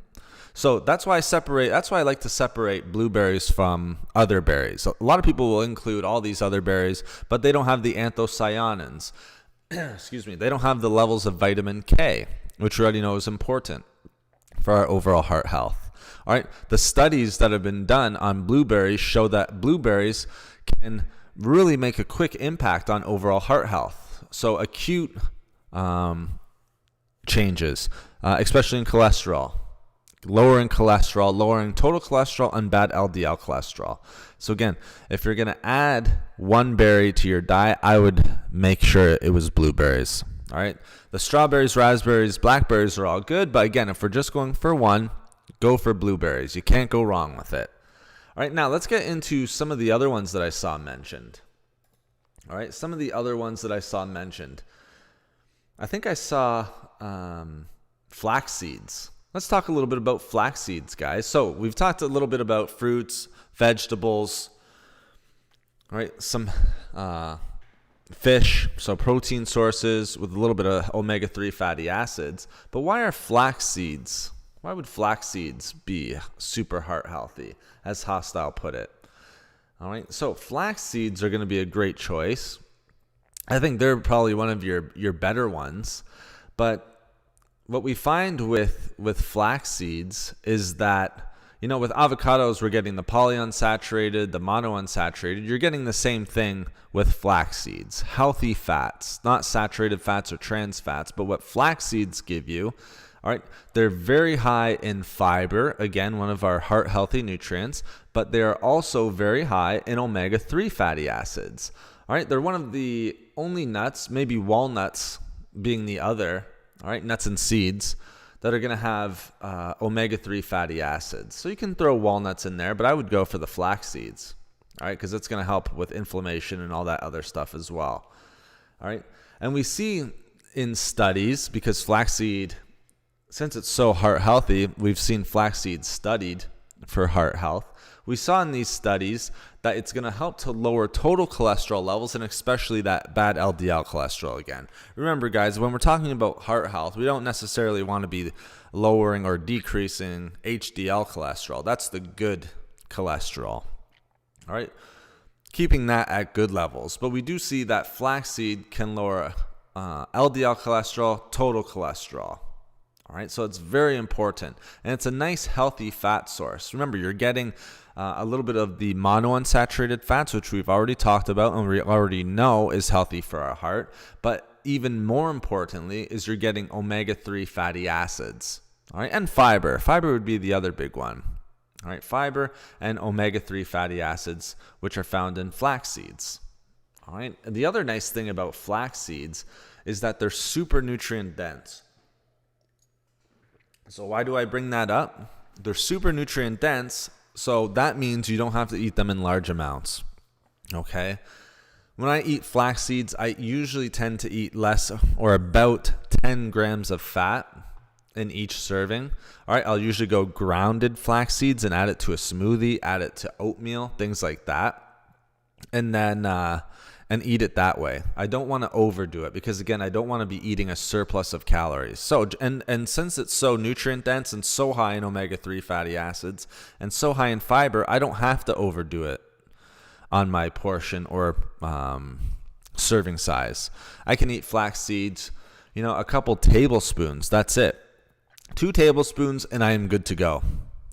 So that's why I like to separate blueberries from other berries. So a lot of people will include all these other berries, but they don't have the anthocyanins. Excuse me. They don't have the levels of vitamin K, which we already know is important for our overall heart health. All right. The studies that have been done on blueberries show that blueberries can really make a quick impact on overall heart health. So acute changes, especially in cholesterol. Lowering cholesterol, lowering total cholesterol and bad LDL cholesterol. So again, if you're going to add one berry to your diet, I would make sure it was blueberries. All right. The strawberries, raspberries, blackberries are all good. But again, if we're just going for one, go for blueberries. You can't go wrong with it. All right. Now let's get into some of the other ones that I saw mentioned. All right. Some of the other ones that I saw mentioned. I think I saw flax seeds. Let's talk a little bit about flax seeds, guys. So we've talked a little bit about fruits, vegetables, right? Some fish, so protein sources with a little bit of omega-3 fatty acids. But why are flax seeds? Why would flax seeds be super heart healthy, as Hostile put it? All right, so flax seeds are going to be a great choice. I think they're probably one of your better ones, but what we find with flax seeds is that, with avocados, we're getting the polyunsaturated, the monounsaturated. You're getting the same thing with flax seeds. Healthy fats, not saturated fats or trans fats, but what flax seeds give you, all right, they're very high in fiber, again, one of our heart healthy nutrients, but they are also very high in omega-3 fatty acids. All right, they're one of the only nuts, maybe walnuts being the other, all right, nuts and seeds that are going to have omega-3 fatty acids. So you can throw walnuts in there, but I would go for the flax seeds, all right, because it's going to help with inflammation and all that other stuff as well. All right, and we see in studies, because flaxseed, since it's so heart healthy, we've seen flaxseed studied for heart health. We saw in these studies that it's going to help to lower total cholesterol levels and especially that bad LDL cholesterol again. Remember, guys, when we're talking about heart health, we don't necessarily want to be lowering or decreasing HDL cholesterol. That's the good cholesterol. All right, keeping that at good levels. But we do see that flaxseed can lower LDL cholesterol, total cholesterol. All right, so it's very important. And it's a nice, healthy fat source. Remember, you're getting a little bit of the monounsaturated fats, which we've already talked about and we already know is healthy for our heart. But even more importantly is you're getting omega-3 fatty acids. All right, and fiber. Fiber would be the other big one. All right, fiber and omega-3 fatty acids, which are found in flax seeds. All right, and the other nice thing about flax seeds is that they're super nutrient dense. So why do I bring that up? They're super nutrient dense, so that means you don't have to eat them in large amounts. Okay? When I eat flax seeds, I usually tend to eat less or about 10 grams of fat in each serving. All right, I'll usually go grounded flax seeds and add it to a smoothie, add it to oatmeal, things like that, and then and eat it that way. I don't want to overdo it because, again, I don't want to be eating a surplus of calories. So, and since it's so nutrient dense and so high in omega-3 fatty acids and so high in fiber, I don't have to overdo it on my portion or serving size. I can eat flax seeds, a couple tablespoons. That's it. 2 tablespoons and I am good to go.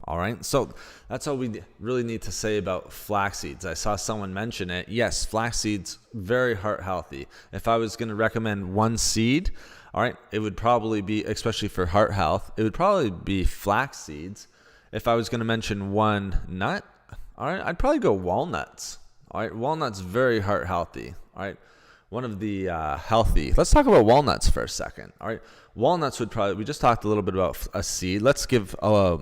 All right. So that's all we really need to say about flax seeds. I saw someone mention it. Yes, flax seeds, very heart healthy. If I was going to recommend one seed, all right, it would probably be, especially for heart health, it would probably be flax seeds. If I was going to mention one nut, all right, I'd probably go walnuts. All right. Walnuts, very heart healthy. All right. One of the healthy. Let's talk about walnuts for a second. All right. Walnuts would probably, we just talked a little bit about a seed. Let's give a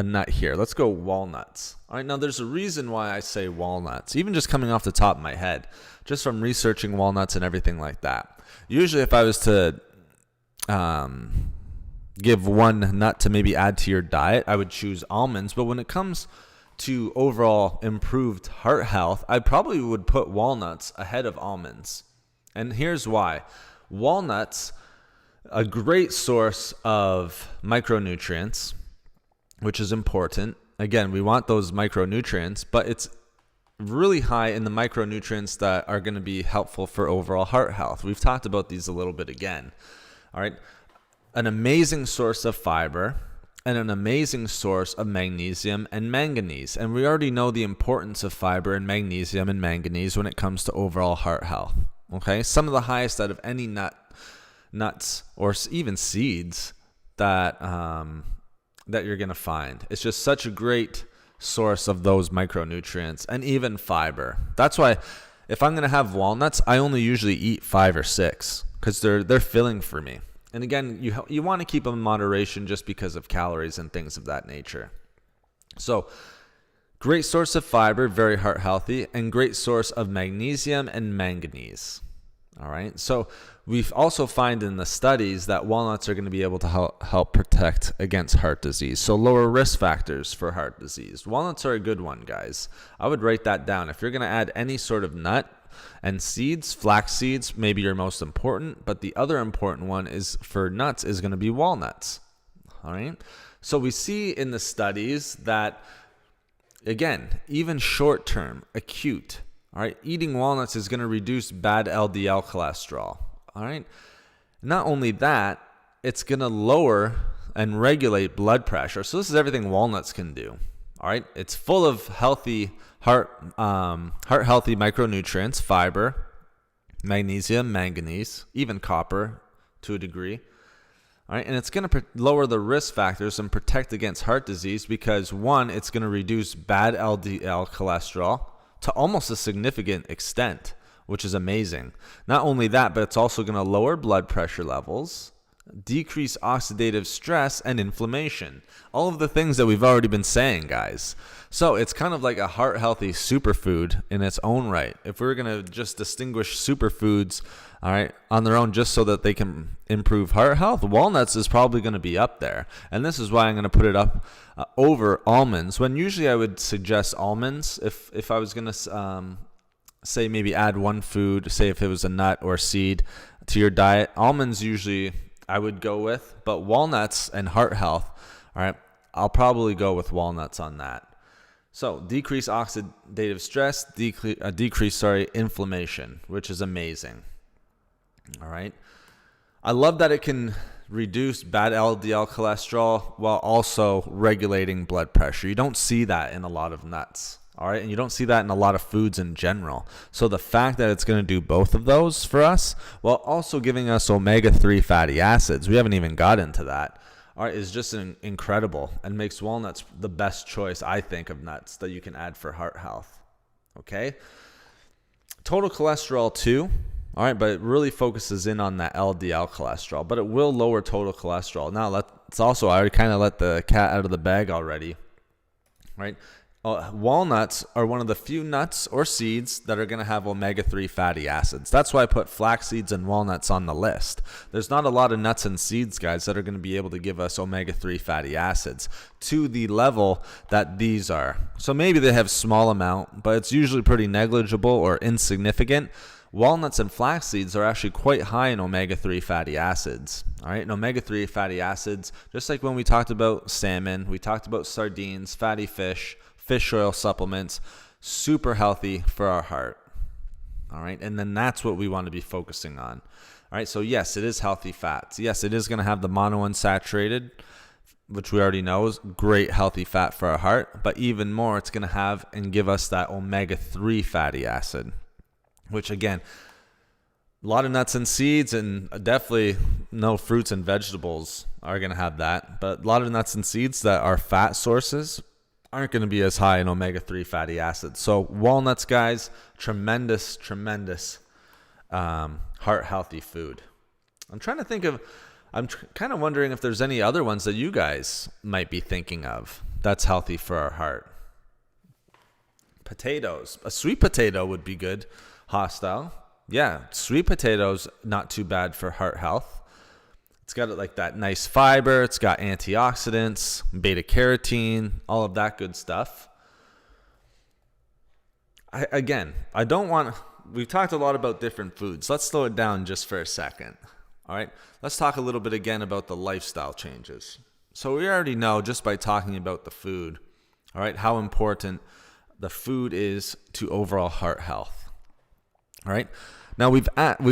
nut here. Let's go walnuts. All right. Now, there's a reason why I say walnuts, even just coming off the top of my head, just from researching walnuts and everything like that. Usually, if I was to give one nut to maybe add to your diet, I would choose almonds. But when it comes to overall improved heart health, I probably would put walnuts ahead of almonds. And here's why. Walnuts, a great source of micronutrients, which is important. Again, we want those micronutrients, but it's really high in the micronutrients that are going to be helpful for overall heart health. We've talked about these a little bit again. All right. An amazing source of fiber and an amazing source of magnesium and manganese. And we already know the importance of fiber and magnesium and manganese when it comes to overall heart health. Okay, some of the highest out of any nuts or even seeds that you're going to find. It's just such a great source of those micronutrients and even fiber. That's why if I'm going to have walnuts, I only usually eat 5 or 6 because they're filling for me. And again, you want to keep them in moderation just because of calories and things of that nature. So, great source of fiber, very heart healthy, and great source of magnesium and manganese. All right. So we also find in the studies that walnuts are going to be able to help protect against heart disease. So lower risk factors for heart disease. Walnuts are a good one, guys. I would write that down. If you're going to add any sort of nut and seeds, flax seeds, maybe your most important, but the other important one is for nuts is going to be walnuts. All right. So we see in the studies that, again, even short-term, acute, all right, eating walnuts is going to reduce bad LDL cholesterol. All right. Not only that, it's going to lower and regulate blood pressure. So this is everything walnuts can do. All right. It's full of healthy heart healthy micronutrients, fiber, magnesium, manganese, even copper to a degree. All right, and it's going to lower the risk factors and protect against heart disease because, one, it's going to reduce bad LDL cholesterol to almost a significant extent, which is amazing. Not only that, but it's also going to lower blood pressure levels, decrease oxidative stress and inflammation. All of the things that we've already been saying, guys. So it's kind of like a heart-healthy superfood in its own right. If we're going to just distinguish superfoods, all right, on their own just so that they can improve heart health, walnuts is probably going to be up there. And this is why I'm going to put it up over almonds, when usually I would suggest almonds if I was going to say maybe add one food, say if it was a nut or seed to your diet. Almonds usually I would go with, but walnuts and heart health, all right, I'll probably go with walnuts on that. So decrease oxidative stress, decrease inflammation, which is amazing. All right. I love that it can reduce bad LDL cholesterol while also regulating blood pressure. You don't see that in a lot of nuts. All right. And you don't see that in a lot of foods in general. So the fact that it's going to do both of those for us while also giving us omega-3 fatty acids, we haven't even got into that, all right, is just incredible and makes walnuts the best choice, I think, of nuts that you can add for heart health. Okay. Total cholesterol too. All right, but it really focuses in on that LDL cholesterol, but it will lower total cholesterol. Now, let's also, I already kind of let the cat out of the bag already, right? Walnuts are one of the few nuts or seeds that are going to have omega-3 fatty acids. That's why I put flax seeds and walnuts on the list. There's not a lot of nuts and seeds, guys, that are going to be able to give us omega-3 fatty acids to the level that these are. So maybe they have small amount, but it's usually pretty negligible or insignificant. Walnuts and flax seeds are actually quite high in omega-3 fatty acids. All right, and omega-3 fatty acids, just like when we talked about salmon, we talked about sardines, fatty fish oil supplements, super healthy for our heart. All right, and then that's what we want to be focusing on. All right, so yes, it is healthy fats. Yes, it is going to have the monounsaturated, which we already know is great healthy fat for our heart, but even more, it's going to have and give us that omega-3 fatty acid, which again, a lot of nuts and seeds, and definitely no fruits and vegetables are going to have that. But a lot of nuts and seeds that are fat sources aren't going to be as high in omega-3 fatty acids. So walnuts, guys, tremendous heart healthy food. I'm kind of wondering if there's any other ones that you guys might be thinking of that's healthy for our heart. Potatoes. A sweet potato would be good. Hostile. Yeah, sweet potatoes, not too bad for heart health. It's got like that nice fiber. It's got antioxidants, beta carotene, all of that good stuff. We've talked a lot about different foods. Let's slow it down just for a second. All right, let's talk a little bit again about the lifestyle changes. So we already know just by talking about the food, all right, how important the food is to overall heart health. All right. Now we've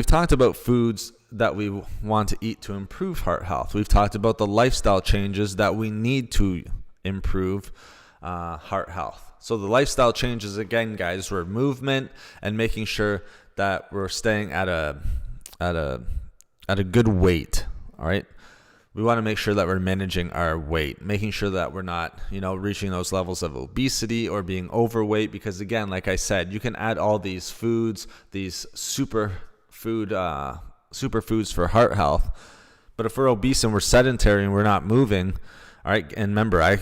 talked about foods that we want to eat to improve heart health. We've talked about the lifestyle changes that we need to improve heart health. So the lifestyle changes, again, guys, were movement and making sure that we're staying at a good weight. All right. We want to make sure that we're managing our weight, making sure that we're not, reaching those levels of obesity or being overweight. Because again, like I said, you can add all these foods, these superfoods for heart health. But if we're obese and we're sedentary and we're not moving, all right, and remember, I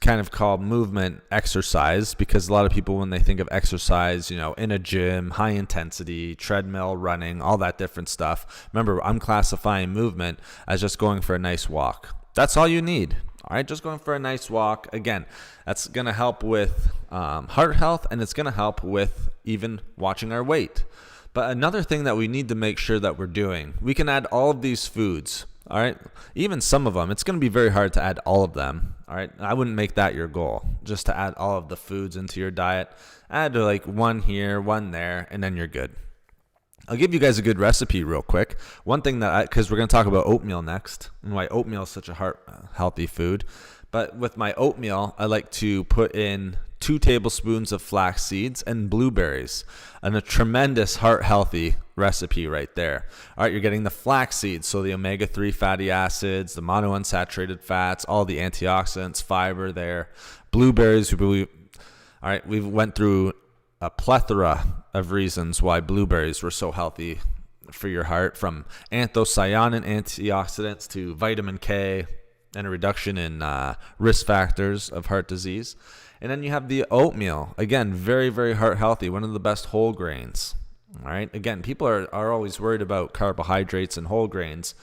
kind of call movement exercise because a lot of people, when they think of exercise, in a gym, high intensity, treadmill, running, all that different stuff. Remember, I'm classifying movement as just going for a nice walk. That's all you need. All right, just going for a nice walk. Again, that's going to help with heart health, and it's going to help with even watching our weight. But another thing that we need to make sure that we're doing, we can add all of these foods. All right, even some of them, it's going to be very hard to add all of them. All right, I wouldn't make that your goal, just to add all of the foods into your diet. Add like one here, one there, and then you're good. I'll give you guys a good recipe real quick. One thing because we're going to talk about oatmeal next and why oatmeal is such a heart healthy food. But with my oatmeal, I like to put in 2 tablespoons of flax seeds and blueberries, and a tremendous heart healthy recipe right there. All right, you're getting the flax seeds, so the omega-3 fatty acids, the monounsaturated fats, all the antioxidants, fiber there. Blueberries, we went through a plethora of reasons why blueberries were so healthy for your heart, from anthocyanin antioxidants to vitamin K and a reduction in risk factors of heart disease. And then you have the oatmeal. Again, very, very heart healthy, one of the best whole grains. All right. Again, people are always worried about carbohydrates and whole grains,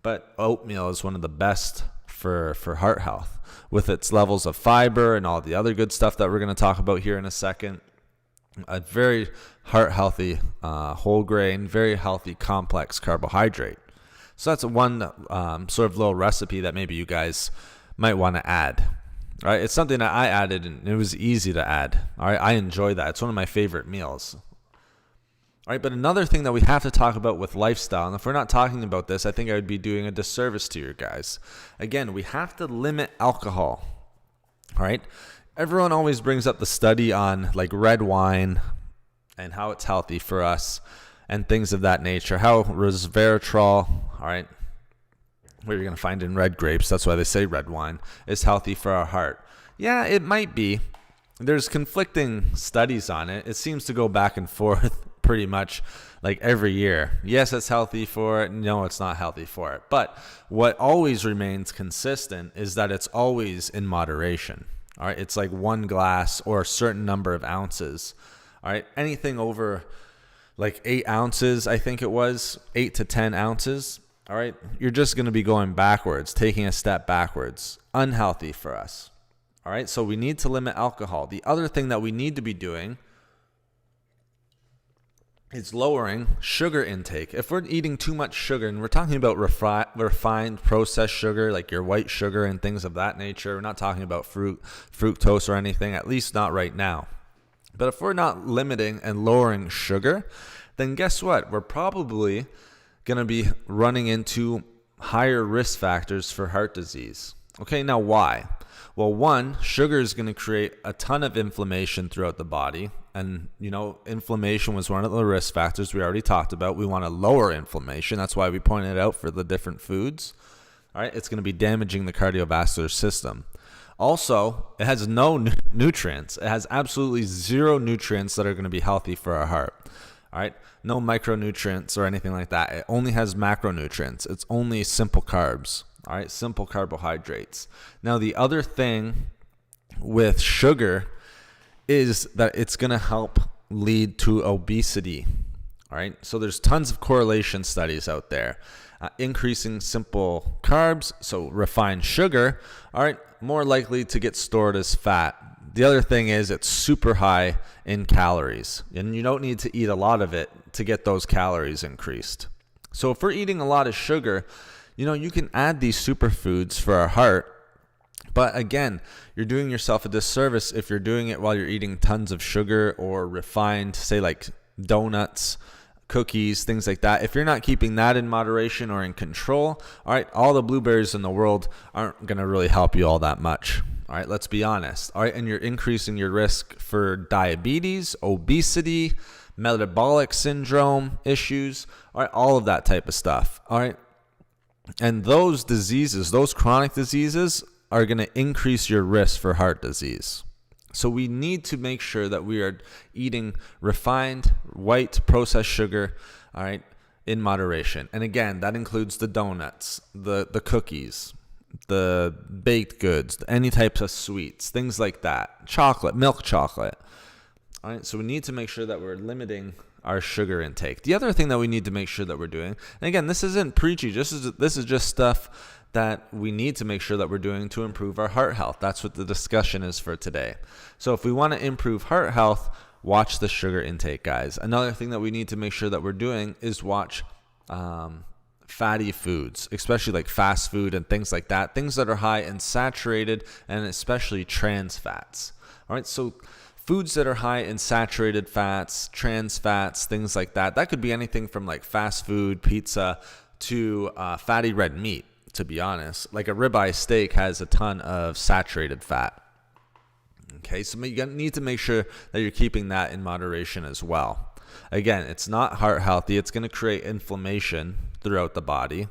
but oatmeal is one of the best for heart health with its levels of fiber and all the other good stuff that we're going to talk about here in a second. A very heart healthy whole grain, very healthy complex carbohydrate. So that's one sort of little recipe that maybe you guys might want to add. All right, it's something that I added, and it was easy to add. All right, I enjoy that. It's one of my favorite meals. All right, but another thing that we have to talk about with lifestyle, and if we're not talking about this, I think I would be doing a disservice to you guys. Again, we have to limit alcohol. All right, everyone always brings up the study on like red wine and how it's healthy for us and things of that nature. How resveratrol, all right, what you're going to find in red grapes, that's why they say red wine, is healthy for our heart. Yeah, it might be. There's conflicting studies on it. It seems to go back and forth pretty much like every year. Yes, it's healthy for it. No, it's not healthy for it. But what always remains consistent is that it's always in moderation. All right, it's like one glass or a certain number of ounces. All right, anything over like 8 ounces, I think it was 8 to 10 ounces. All right, you're just going to be going backwards, taking a step backwards. Unhealthy for us. All right, so we need to limit alcohol. The other thing that we need to be doing is lowering sugar intake. If we're eating too much sugar, and we're talking about refined processed sugar, like your white sugar and things of that nature, we're not talking about fructose or anything, at least not right now. But if we're not limiting and lowering sugar, then guess what? We're probably going to be running into higher risk factors for heart disease. Okay, now why? Well, one, sugar is going to create a ton of inflammation throughout the body. And, inflammation was one of the risk factors we already talked about. We want to lower inflammation. That's why we pointed it out for the different foods. All right, it's going to be damaging the cardiovascular system. Also, it has no nutrients. It has absolutely zero nutrients that are going to be healthy for our heart. All right, no micronutrients or anything like that. It only has macronutrients. It's only simple carbs. All right, simple carbohydrates. Now, the other thing with sugar is that it's going to help lead to obesity. All right, so there's tons of correlation studies out there. Increasing simple carbs, so refined sugar, all right, more likely to get stored as fat. The other thing is it's super high in calories, and you don't need to eat a lot of it to get those calories increased. So if we're eating a lot of sugar, you can add these superfoods for our heart. But again, you're doing yourself a disservice if you're doing it while you're eating tons of sugar or refined, say like donuts, cookies, things like that. If you're not keeping that in moderation or in control, all right, all the blueberries in the world aren't going to really help you all that much. All right, let's be honest. All right, and you're increasing your risk for diabetes, obesity, metabolic syndrome issues, all right, all of that type of stuff. All right, and those diseases, those chronic diseases, are going to increase your risk for heart disease. So we need to make sure that we are eating refined, white, processed sugar, all right, in moderation. And again, that includes the donuts, the cookies, the baked goods, any types of sweets, things like that, chocolate, milk chocolate. All right, so we need to make sure that we're limiting our sugar intake. The other thing that we need to make sure that we're doing, and again, this isn't preachy, this is just stuff that we need to make sure that we're doing to improve our heart health. That's what the discussion is for today. So if we want to improve heart health, watch the sugar intake, guys. Another thing that we need to make sure that we're doing is watch fatty foods, especially like fast food and things like that, things that are high in saturated and especially trans fats. All right, so foods that are high in saturated fats, trans fats, things like that, that could be anything from like fast food, pizza, to fatty red meat. To be honest, like a ribeye steak has a ton of saturated fat. Okay, so you need to make sure that you're keeping that in moderation as well. Again, it's not heart healthy. It's going to create inflammation throughout the body.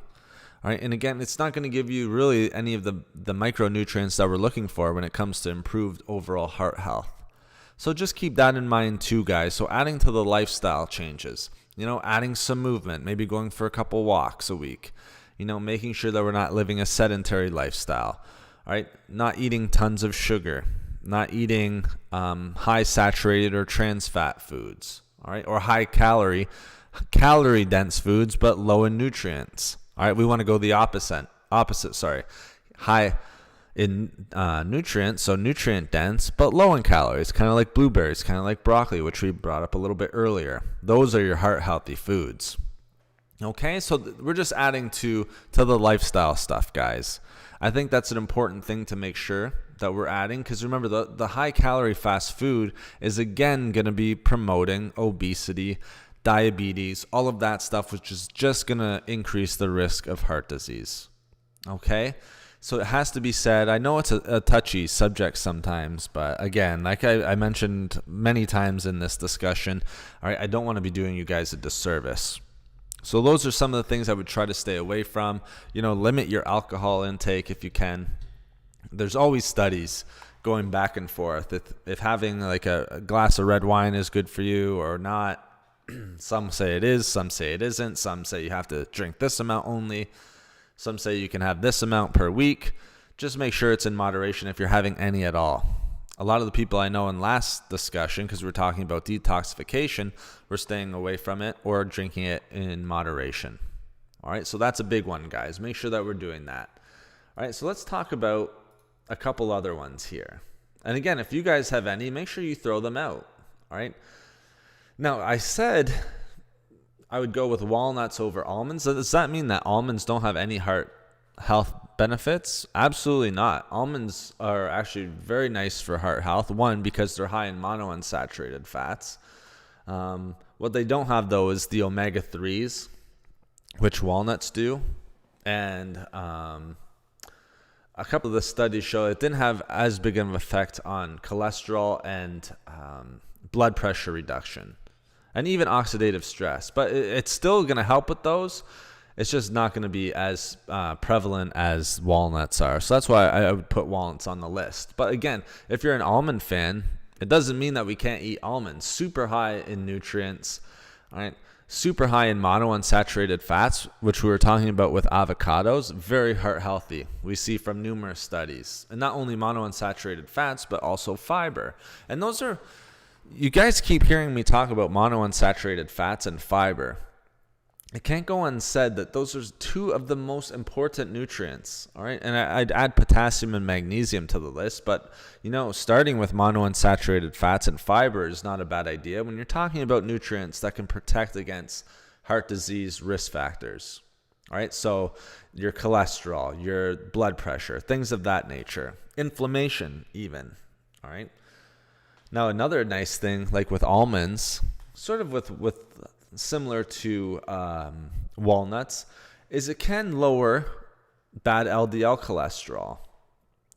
All right, and again, it's not going to give you really any of the micronutrients that we're looking for when it comes to improved overall heart health. So just keep that in mind too, guys. So adding to the lifestyle changes, adding some movement, maybe going for a couple walks a week. Making sure that we're not living a sedentary lifestyle, all right? Not eating tons of sugar, not eating high saturated or trans fat foods, all right? Or high calorie dense foods, but low in nutrients, all right? We want to go the opposite, high in nutrients, so nutrient dense, but low in calories, kind of like blueberries, kind of like broccoli, which we brought up a little bit earlier. Those are your heart healthy foods. Okay, so we're just adding to the lifestyle stuff, guys. I think that's an important thing to make sure that we're adding, because remember, the high-calorie fast food is, again, going to be promoting obesity, diabetes, all of that stuff, which is just going to increase the risk of heart disease. Okay, so it has to be said. I know it's a touchy subject sometimes, but again, like I mentioned many times in this discussion, all right, I don't want to be doing you guys a disservice. So those are some of the things I would try to stay away from. Limit your alcohol intake if you can. There's always studies going back and forth. If having like a glass of red wine is good for you or not. Some say it is, some say it isn't. Some say you have to drink this amount only. Some say you can have this amount per week. just make sure it's in moderation if you're having any at all. A lot of the people I know in last discussion, because we're talking about detoxification, we're staying away from it or drinking it in moderation. All right, so that's a big one, guys. Make sure that we're doing that. All right, so let's talk about a couple other ones here. And again, if you guys have any, make sure you throw them out. All right. Now, I said I would go with walnuts over almonds. So does that mean that almonds don't have any heart health benefits? Absolutely not. Almonds are actually very nice for heart health. One, because they're high in monounsaturated fats. What they don't have, though, is the omega-3s, which walnuts do. And a couple of the studies show it didn't have as big of an effect on cholesterol and blood pressure reduction and even oxidative stress. But it's still going to help with those. It's just not going to be as prevalent as walnuts are. So that's why I would put walnuts on the list. But again, if you're an almond fan, it doesn't mean that we can't eat almonds. Super high in nutrients, all right? Super high in monounsaturated fats, which we were talking about with avocados. Very heart healthy. We see from numerous studies. And not only monounsaturated fats, but also fiber. And those are, you guys keep hearing me talk about monounsaturated fats and fiber. It can't go unsaid that those are two of the most important nutrients, all right? And I'd add potassium and magnesium to the list, but, starting with monounsaturated fats and fiber is not a bad idea when you're talking about nutrients that can protect against heart disease risk factors, all right? So your cholesterol, your blood pressure, things of that nature, inflammation even, all right? Now, another nice thing, like with almonds, sort of with similar to walnuts, is it can lower bad LDL cholesterol.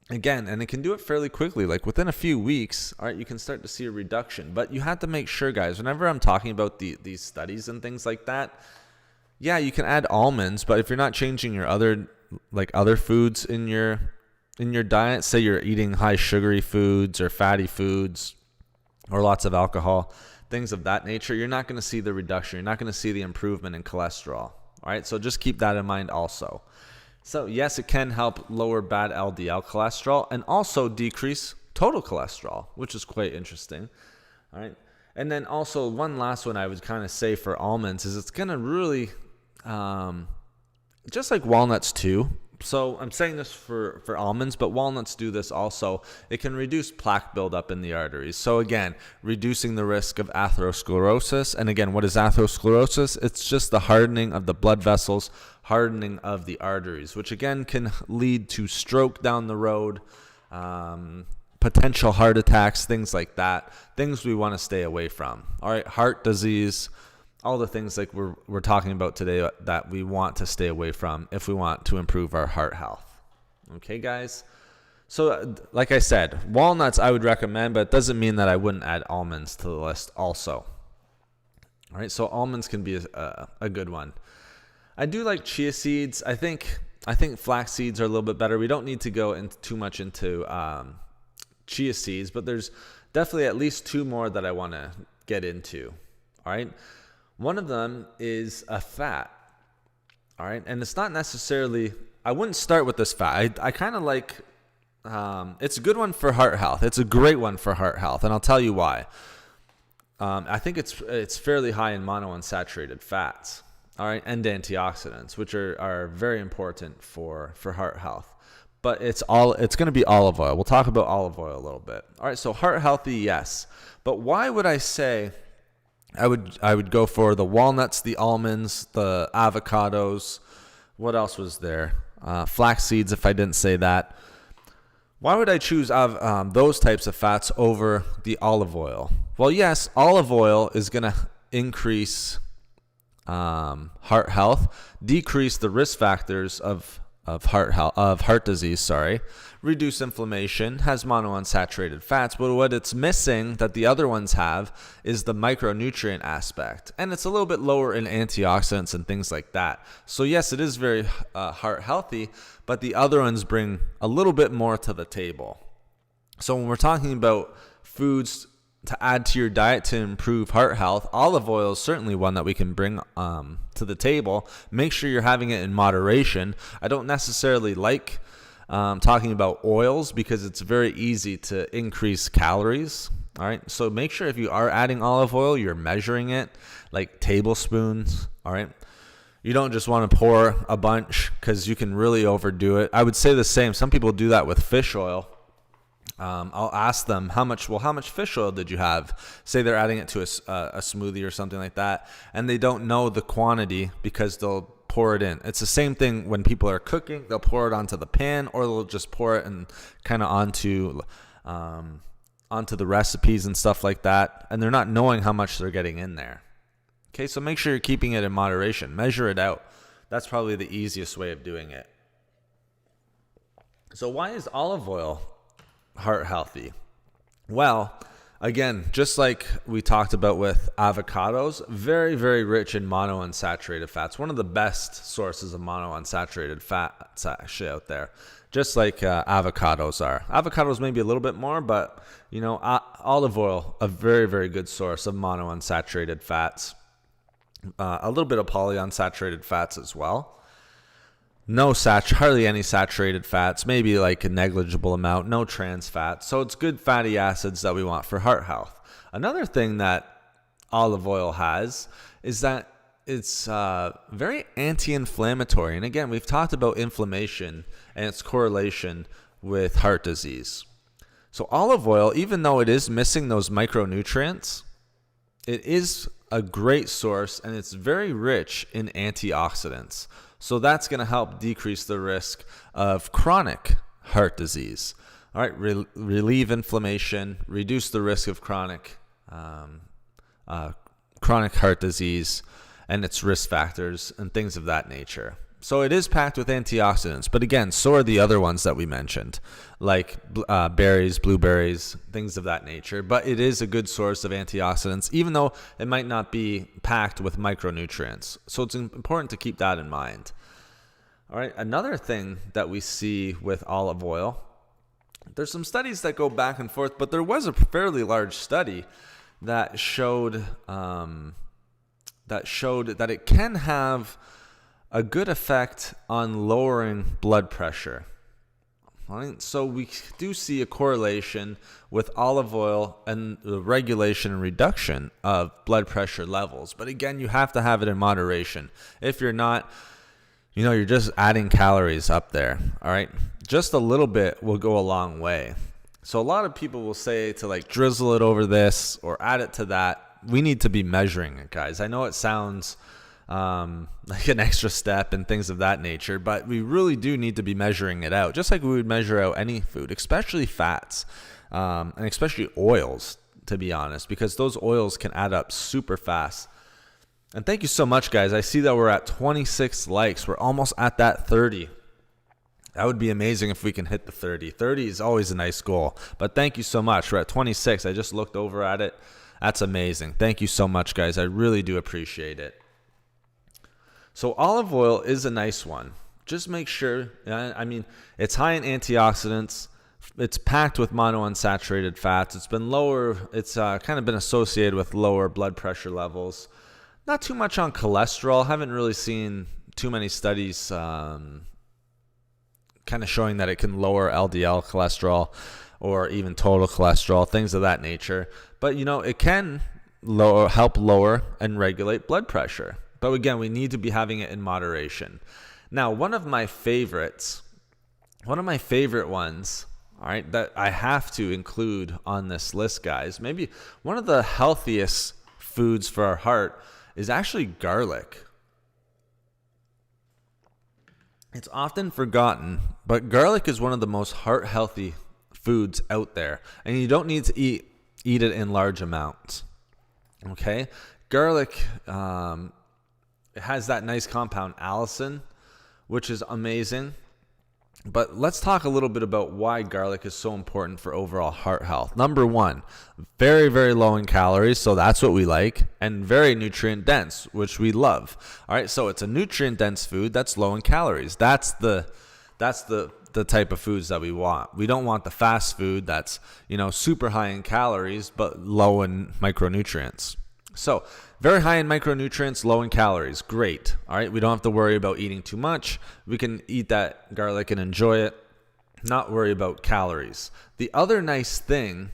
Again, and it can do it fairly quickly. Like within a few weeks, all right, you can start to see a reduction. But you have to make sure, guys, whenever I'm talking about these studies and things like that, yeah, you can add almonds, but if you're not changing your other foods in your diet, say you're eating high sugary foods or fatty foods or lots of alcohol, things of that nature, you're not going to see the reduction. You're not going to see the improvement in cholesterol. All right, so just keep that in mind also. So yes, it can help lower bad LDL cholesterol and also decrease total cholesterol, which is quite interesting. All right, and then also one last one I would kind of say for almonds is it's going to really, just like walnuts too. So I'm saying this for almonds, but walnuts do this also. It can reduce plaque buildup in the arteries. So again, reducing the risk of atherosclerosis. And again, what is atherosclerosis? It's just the hardening of the blood vessels, hardening of the arteries, which again can lead to stroke down the road, potential heart attacks, things like that. Things we want to stay away from. All right, heart disease, all the things like we're talking about today that we want to stay away from if we want to improve our heart health. Okay, guys? So like I said, walnuts I would recommend, but it doesn't mean that I wouldn't add almonds to the list also. All right, so almonds can be a good one. I do like chia seeds. I think flax seeds are a little bit better. We don't need to go too much into chia seeds, but there's definitely at least two more that I want to get into. All right? One of them is a fat, all right? And it's not necessarily, I wouldn't start with this fat. I kind of like, it's a good one for heart health. It's a great one for heart health, and I'll tell you why. I think it's fairly high in monounsaturated fats, all right, and antioxidants, which are very important for heart health. But it's going to be olive oil. We'll talk about olive oil a little bit. All right, so heart healthy, yes. But why would I say I would go for the walnuts, the almonds, the avocados? What else was there? Flax seeds, if I didn't say that. Why would I choose those types of fats over the olive oil? Well, yes, olive oil is going to increase heart health, decrease the risk factors of heart disease, reduce inflammation, has monounsaturated fats, but what it's missing that the other ones have is the micronutrient aspect, and it's a little bit lower in antioxidants and things like that. So yes, it is very heart healthy, but the other ones bring a little bit more to the table. So when we're talking about foods to add to your diet to improve heart health, olive oil is certainly one that we can bring to the table. Make sure you're having it in moderation. I don't necessarily like talking about oils because it's very easy to increase calories. All right, so make sure if you are adding olive oil, you're measuring it like tablespoons. All right, you don't just want to pour a bunch because you can really overdo it. I would say the same. Some people do that with fish oil. I'll ask them how much fish oil did you have? Say they're adding it to a smoothie or something like that, and they don't know the quantity because they'll pour it in. It's the same thing when people are cooking. They'll pour it onto the pan, or they'll just pour it and kind of onto the recipes and stuff like that, and they're not knowing how much they're getting in there. Okay, so make sure you're keeping it in moderation. Measure it out. That's probably the easiest way of doing it. So why is olive oil heart healthy? Well, again, just like we talked about with avocados, very, very rich in monounsaturated fats. One of the best sources of monounsaturated fats actually out there, just like avocados are. Avocados maybe a little bit more, but olive oil, a very, very good source of monounsaturated fats. A little bit of polyunsaturated fats as well. Hardly any saturated fats, maybe like a negligible amount, no trans fats. So it's good fatty acids that we want for heart health. Another thing that olive oil has is that it's very anti-inflammatory. And again, we've talked about inflammation and its correlation with heart disease. So olive oil, even though it is missing those micronutrients, it is a great source, and it's very rich in antioxidants. So that's going to help decrease the risk of chronic heart disease. All right, relieve inflammation, reduce the risk of chronic heart disease and its risk factors and things of that nature. So it is packed with antioxidants, but again, so are the other ones that we mentioned, like berries, blueberries, things of that nature. But it is a good source of antioxidants, even though it might not be packed with micronutrients. So it's important to keep that in mind. All right, another thing that we see with olive oil, there's some studies that go back and forth, but there was a fairly large study that showed that it can have a good effect on lowering blood pressure. All right, so we do see a correlation with olive oil and the regulation and reduction of blood pressure levels. But again, you have to have it in moderation. If you're not, you're just adding calories up there. All right, just a little bit will go a long way. So a lot of people will say to like drizzle it over this or add it to that. We need to be measuring it, guys. I know it sounds like an extra step and things of that nature, but we really do need to be measuring it out, just like we would measure out any food, especially fats, and especially oils, to be honest, because those oils can add up super fast. And thank you so much, guys. I see that we're at 26 likes. We're almost at that 30. That would be amazing if we can hit the 30. 30 is always a nice goal, but thank you so much. We're at 26. I just looked over at it. That's amazing. Thank you so much, guys. I really do appreciate it. So olive oil is a nice one. Just make sure, it's high in antioxidants. It's packed with monounsaturated fats. It's been kind of been associated with lower blood pressure levels. Not too much on cholesterol. Haven't really seen too many studies kind of showing that it can lower LDL cholesterol or even total cholesterol, things of that nature. But, it can help lower and regulate blood pressure. But again, we need to be having it in moderation. Now, one of my favorite ones, all right, that I have to include on this list, guys, maybe one of the healthiest foods for our heart is actually garlic. It's often forgotten, but garlic is one of the most heart healthy foods out there, and you don't need to eat it in large amounts. Okay, garlic. It has that nice compound allicin, which is amazing. But let's talk a little bit about why garlic is so important for overall heart health. Number one, very, very low in calories, so that's what we like, and very nutrient dense, which we love. All right, so it's a nutrient dense food that's low in calories. That's the type of foods that we want. We don't want the fast food that's, super high in calories but low in micronutrients. So very high in micronutrients, low in calories. Great. All right. We don't have to worry about eating too much. We can eat that garlic and enjoy it. not worry about calories. The other nice thing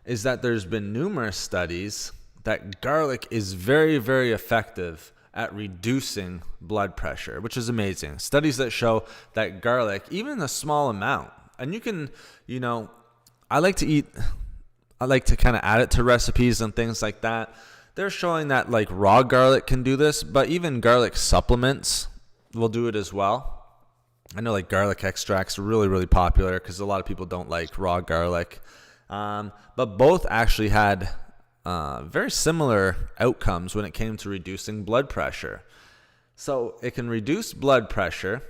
is that there's been numerous studies that garlic is very, very effective at reducing blood pressure, which is amazing. Studies that show that garlic, even a small amount, and you can, I like to kind of add it to recipes and things like that. They're showing that like raw garlic can do this, but even garlic supplements will do it as well. I know like garlic extracts are really, really popular because a lot of people don't like raw garlic. But both actually had very similar outcomes when it came to reducing blood pressure. So it can reduce blood pressure,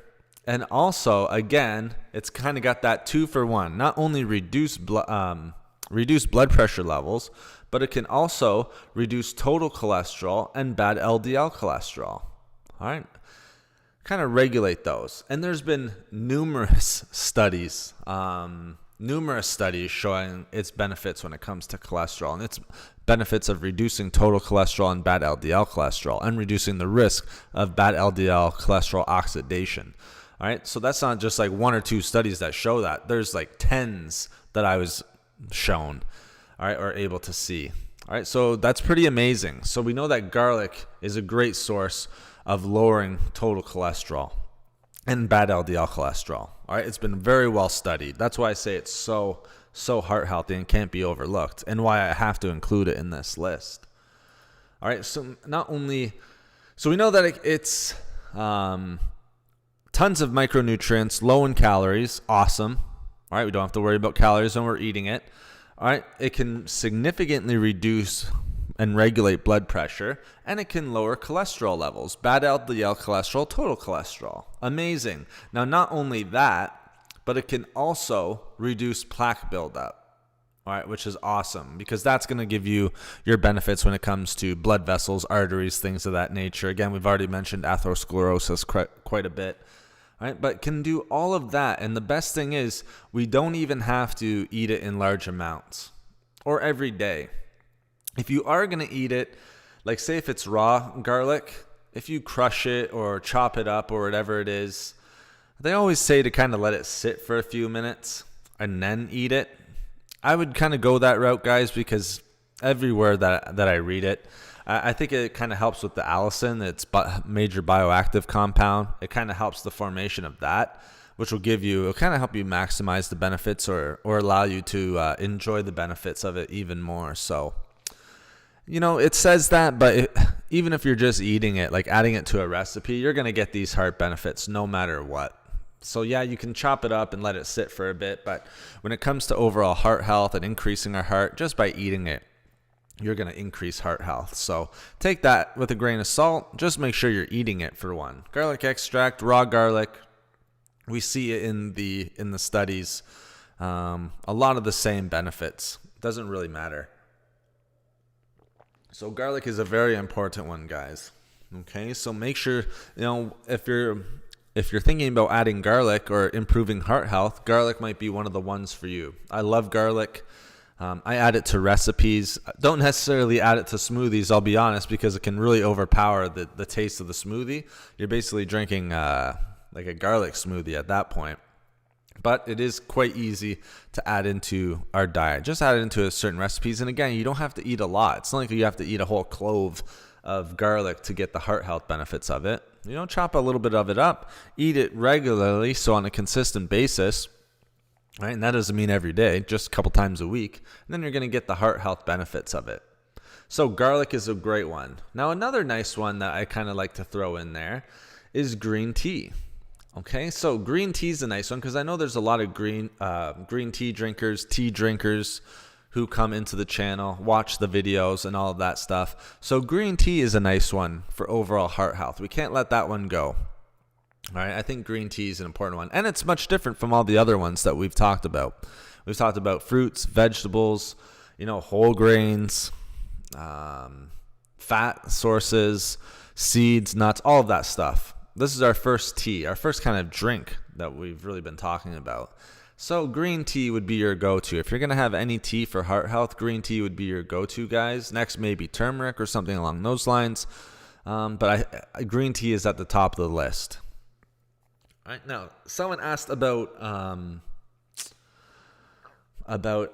and also, again, it's kind of got that 2-for-1. Not only reduce blood pressure levels, but it can also reduce total cholesterol and bad LDL cholesterol. All right, kind of regulate those. And there's been numerous studies showing its benefits when it comes to cholesterol and its benefits of reducing total cholesterol and bad LDL cholesterol and reducing the risk of bad LDL cholesterol oxidation. All right, so that's not just like 1 or 2 studies that show that. There's like tens that I was shown, all right, or able to see. All right, so that's pretty amazing. So we know that garlic is a great source of lowering total cholesterol and bad LDL cholesterol. All right, it's been very well studied. That's why I say it's so heart healthy and can't be overlooked, and why I have to include it in this list. All right, so we know that it's tons of micronutrients, low in calories, awesome. All right, we don't have to worry about calories when we're eating it. All right, it can significantly reduce and regulate blood pressure, and it can lower cholesterol levels, bad LDL cholesterol, total cholesterol. Amazing. Now, not only that, but it can also reduce plaque buildup, all right, which is awesome because that's going to give you your benefits when it comes to blood vessels, arteries, things of that nature. Again, we've already mentioned atherosclerosis quite a bit. All right, but can do all of that. And the best thing is we don't even have to eat it in large amounts or every day. If you are going to eat it, like say if it's raw garlic, if you crush it or chop it up or whatever it is, they always say to kind of let it sit for a few minutes and then eat it. I would kind of go that route, guys, because everywhere that I read it, I think it kind of helps with the allicin. It's major bioactive compound. It kind of helps the formation of that, which will kind of help you maximize the benefits or allow you to enjoy the benefits of it even more. So, it says that, but even if you're just eating it, like adding it to a recipe, you're going to get these heart benefits no matter what. So yeah, you can chop it up and let it sit for a bit, but when it comes to overall heart health and increasing our heart, just by eating it, you're going to increase heart health. So take that with a grain of salt. Just make sure you're eating it for one. Garlic extract, raw garlic, we see it in the studies. A lot of the same benefits. Doesn't really matter. So garlic is a very important one, guys. Okay, so make sure, if you're thinking about adding garlic or improving heart health, garlic might be one of the ones for you. I love garlic. I add it to recipes. Don't necessarily add it to smoothies, I'll be honest, because it can really overpower the taste of the smoothie. You're basically drinking like a garlic smoothie at that point. But it is quite easy to add into our diet. Just add it into certain recipes. And again, you don't have to eat a lot. It's not like you have to eat a whole clove of garlic to get the heart health benefits of it. Chop a little bit of it up, eat it regularly, so on a consistent basis. Right, and that doesn't mean every day, just a couple times a week. And then you're going to get the heart health benefits of it. So garlic is a great one. Now, another nice one that I kind of like to throw in there is green tea. Okay, so green tea is a nice one because I know there's a lot of green tea drinkers who come into the channel, watch the videos and all of that stuff. So green tea is a nice one for overall heart health. We can't let that one go. All right, I think green tea is an important one. And it's much different from all the other ones that we've talked about. We've talked about fruits, vegetables, whole grains, fat sources, seeds, nuts, all of that stuff. This is our first tea, our first kind of drink that we've really been talking about. So green tea would be your go-to. If you're going to have any tea for heart health, green tea would be your go-to, guys. Next, maybe turmeric or something along those lines. But green tea is at the top of the list. All right, now, someone asked about about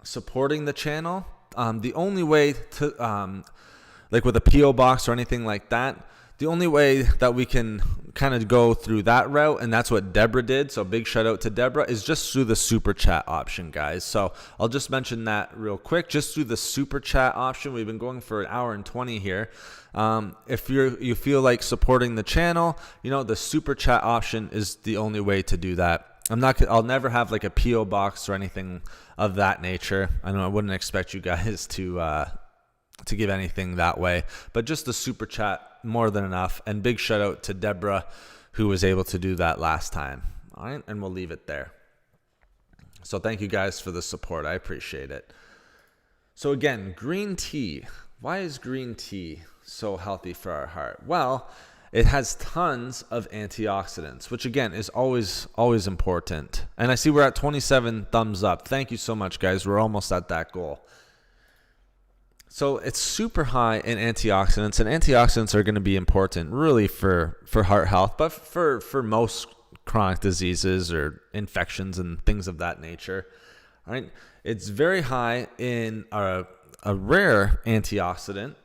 supporting the channel. The only way to, like with a P.O. box or anything like that, the only way that we can kind of go through that route, and that's what Deborah did, so big shout out to Deborah, is just through the super chat option, guys. So I'll just mention that real quick, just through the super chat option. We've been going for 1 hour and 20 here. If you feel like supporting the channel, the super chat option is the only way to do that. I'll never have like a P.O. box or anything of that nature. I wouldn't expect you guys to give anything that way, but just the super chat, more than enough. And big shout out to Deborah, who was able to do that last time. All right, and we'll leave it there. So thank you guys for the support. I appreciate it. So again, green tea. Why is green tea so healthy for our heart? Well, it has tons of antioxidants, which again is always important. And I see we're at 27 thumbs up. Thank you so much, guys. We're almost at that goal. So it's super high in antioxidants, and antioxidants are going to be important really for heart health, but for most chronic diseases or infections and things of that nature. All right. It's very high in a rare antioxidant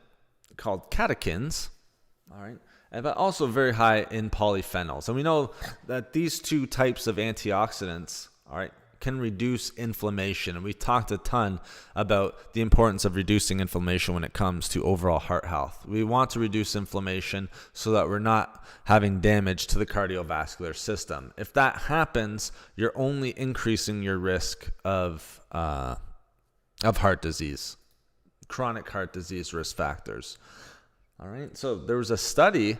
called catechins. All right. But also very high in polyphenols. And we know that these two types of antioxidants, all right, can reduce inflammation. And we talked a ton about the importance of reducing inflammation when it comes to overall heart health. We want to reduce inflammation so that we're not having damage to the cardiovascular system. If that happens, you're only increasing your risk of heart disease, chronic heart disease risk factors. All right. So there was a study,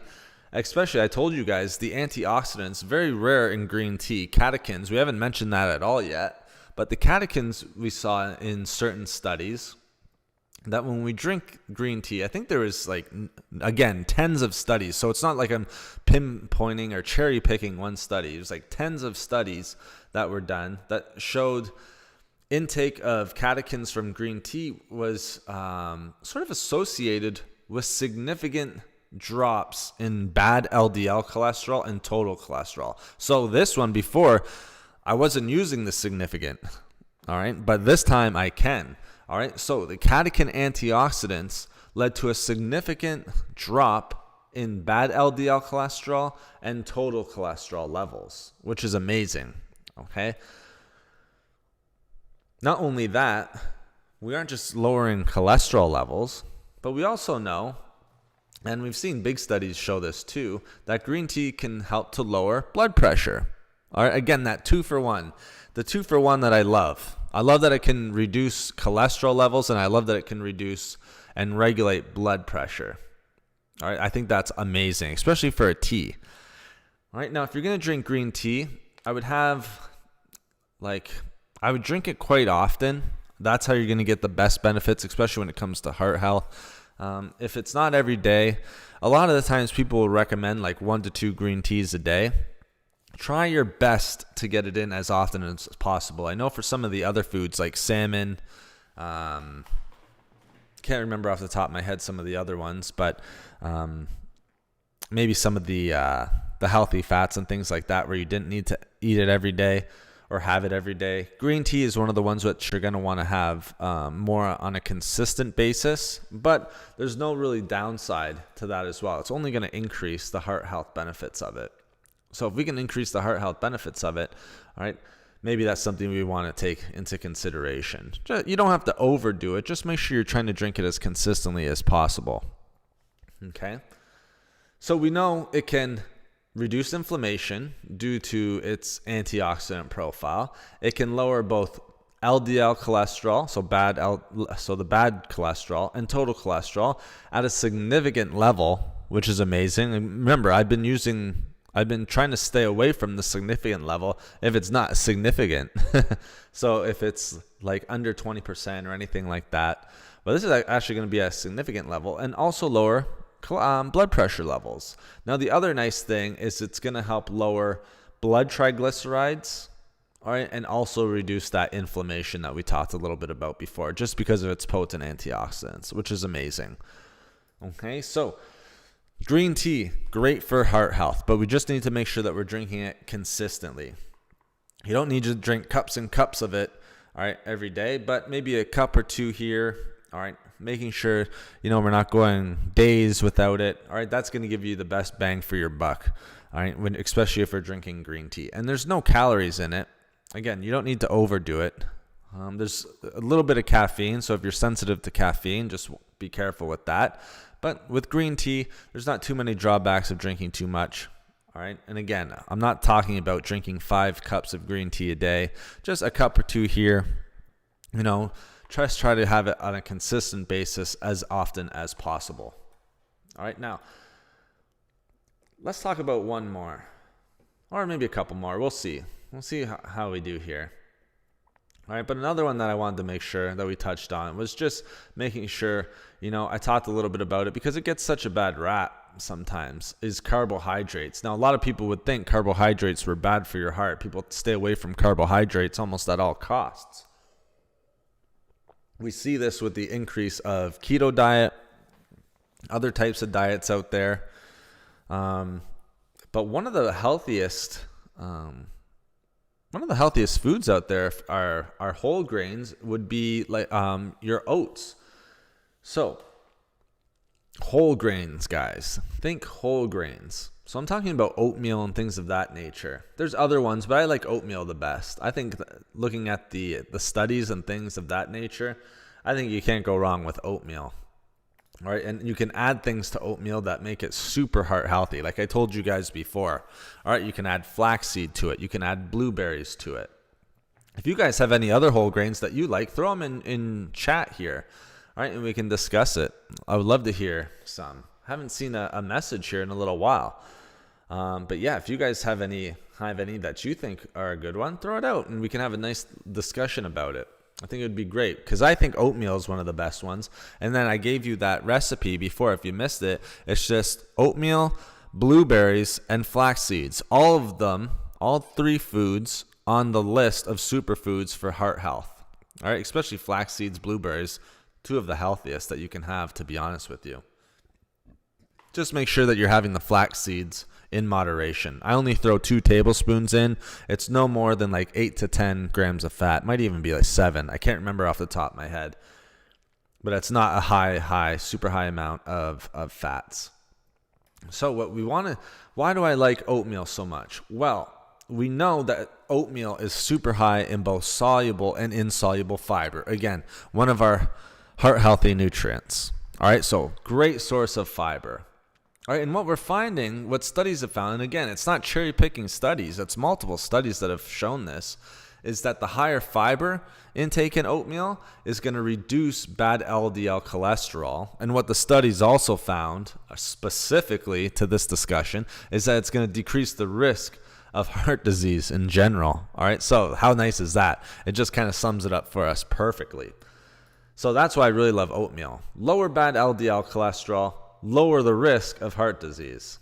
especially I told you guys, the antioxidants, very rare in green tea, catechins. We haven't mentioned that at all yet, but the catechins we saw in certain studies that when we drink green tea, I think there was again, tens of studies. So it's not like I'm pinpointing or cherry picking one study. It was like tens of studies that were done that showed intake of catechins from green tea was sort of associated with significant drops in bad LDL cholesterol and total cholesterol. So this one before, I wasn't using the significant, all right? But this time I can, all right? So the catechin antioxidants led to a significant drop in bad LDL cholesterol and total cholesterol levels, which is amazing, okay? Not only that, we aren't just lowering cholesterol levels, but we also know, and we've seen big studies show this too, that green tea can help to lower blood pressure. All right, again, that 2-for-1. The 2-for-1 that I love. I love that it can reduce cholesterol levels, and I love that it can reduce and regulate blood pressure. All right, I think that's amazing, especially for a tea. All right, now if you're going to drink green tea, I would drink it quite often. That's how you're going to get the best benefits, especially when it comes to heart health. If it's not every day, a lot of the times people will recommend 1 to 2 green teas a day. Try your best to get it in as often as possible. I know for some of the other foods like salmon, can't remember off the top of my head some of the other ones, but maybe some of the healthy fats and things like that where you didn't need to eat it every day or have it every day. Green tea is one of the ones which you're going to want to have more on a consistent basis, but there's no really downside to that as well. It's only going to increase the heart health benefits of it. So if we can increase the heart health benefits of it, all right, maybe that's something we want to take into consideration. You don't have to overdo it. Just make sure you're trying to drink it as consistently as possible. Okay? So we know it can reduce inflammation due to its antioxidant profile. It can lower both LDL cholesterol, so the bad cholesterol, and total cholesterol at a significant level, which is amazing. And remember, I've been trying to stay away from the significant level if it's not significant. So if it's under 20% or anything like that, but this is actually going to be a significant level, and also lower blood pressure levels. Now, the other nice thing is it's going to help lower blood triglycerides, all right, and also reduce that inflammation that we talked a little bit about before, just because of its potent antioxidants, which is amazing. Okay, so green tea, great for heart health, but we just need to make sure that we're drinking it consistently. You don't need to drink cups and cups of it, all right, every day, but maybe a cup or two here, all right, making sure, we're not going days without it, all right, that's going to give you the best bang for your buck, all right, especially if we're drinking green tea. And there's no calories in it. Again, you don't need to overdo it. There's a little bit of caffeine, so if you're sensitive to caffeine, just be careful with that. But with green tea, there's not too many drawbacks of drinking too much. All right. And again, I'm not talking about drinking 5 cups of green tea a day, just a cup or two here. Try to have it on a consistent basis as often as possible. All right. Now, let's talk about one more, or maybe a couple more. We'll see. We'll see how we do here. All right, but another one that I wanted to make sure that we touched on was just making sure, I talked a little bit about it because it gets such a bad rap sometimes, is carbohydrates. Now, a lot of people would think carbohydrates were bad for your heart. People stay away from carbohydrates almost at all costs. We see this with the increase of keto diet, other types of diets out there. But one of the healthiest foods out there are whole grains, would be like your oats. So whole grains, guys. Think whole grains. So I'm talking about oatmeal and things of that nature. There's other ones, but I like oatmeal the best. I think looking at the studies and things of that nature, I think you can't go wrong with oatmeal. All right, and you can add things to oatmeal that make it super heart healthy. Like I told you guys before. All right, you can add flaxseed to it. You can add blueberries to it. If you guys have any other whole grains that you like, throw them in chat here. All right, and we can discuss it. I would love to hear some. I haven't seen a message here in a little while. But yeah, if you guys have any that you think are a good one, throw it out and we can have a nice discussion about it. I think it would be great because I think oatmeal is one of the best ones. And then I gave you that recipe before. If you missed it, it's just oatmeal, blueberries, and flax seeds. All of them, all 3 foods on the list of superfoods for heart health. All right, especially flax seeds, blueberries, 2 of the healthiest that you can have, to be honest with you. Just make sure that you're having the flax seeds in moderation. I only throw 2 tablespoons in. It's no more than like 8 to 10 grams of fat. Might even be like 7. I can't remember off the top of my head. But it's not a super high amount of fats. So why do I like oatmeal so much? Well, we know that oatmeal is super high in both soluble and insoluble fiber. Again, one of our heart healthy nutrients. All right, so great source of fiber. All right, and what we're finding, what studies have found, and again, it's not cherry picking studies, it's multiple studies that have shown this, is that the higher fiber intake in oatmeal is going to reduce bad LDL cholesterol. And what the studies also found, specifically to this discussion, is that it's going to decrease the risk of heart disease in general. All right, so how nice is that? It just kind of sums it up for us perfectly. So that's why I really love oatmeal. Lower bad LDL cholesterol, lower the risk of heart disease.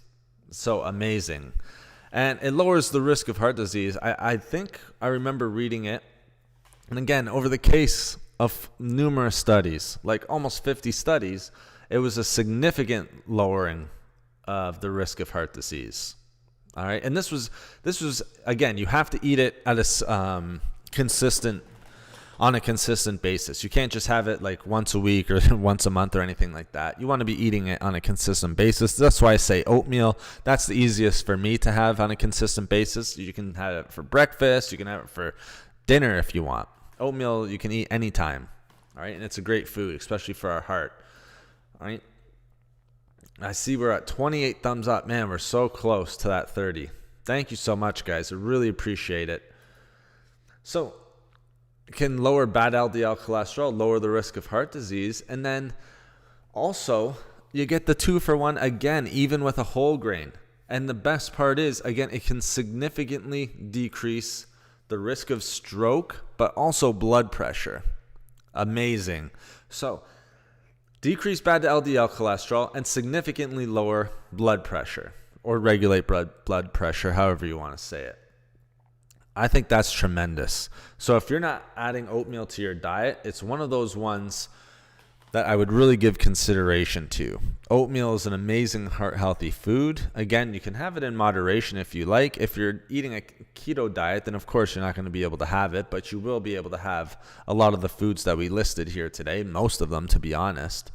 So amazing. And it lowers the risk of heart disease. I think I remember reading it. And again, over the case of numerous studies, like almost 50 studies, it was a significant lowering of the risk of heart disease. All right. And this was again, you have to eat it at a on a consistent basis. You can't just have it like once a week or once a month or anything like that. You want to be eating it on a consistent basis. That's why I say oatmeal. That's the easiest for me to have on a consistent basis. You can have it for breakfast. You can have it for dinner if you want. Oatmeal you can eat anytime. All right. And it's a great food, especially for our heart. All right. I see we're at 28 thumbs up. Man, we're so close to that 30. Thank you so much, guys. I really appreciate it. So, can lower bad LDL cholesterol, lower the risk of heart disease, and then also you get the 2-for-1 again, even with a whole grain. And the best part is, again, it can significantly decrease the risk of stroke, but also blood pressure. Amazing. So, decrease bad LDL cholesterol and significantly lower blood pressure, or regulate blood pressure, however you want to say it. I think that's tremendous. So if you're not adding oatmeal to your diet, it's one of those ones that I would really give consideration to. Oatmeal is an amazing heart-healthy food. Again, you can have it in moderation if you like. If you're eating a keto diet, then of course you're not going to be able to have it, but you will be able to have a lot of the foods that we listed here today, most of them, to be honest.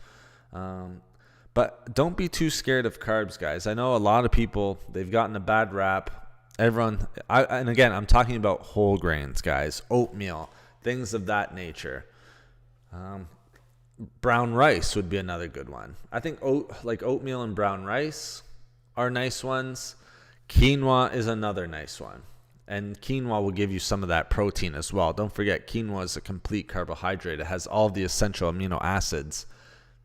But don't be too scared of carbs, guys. I know a lot of people, they've gotten a bad rap. And again, I'm talking about whole grains, guys, oatmeal, things of that nature. Brown rice would be another good one. I think oatmeal and brown rice are nice ones. Quinoa is another nice one. And quinoa will give you some of that protein as well. Don't forget, quinoa is a complete carbohydrate. It has all the essential amino acids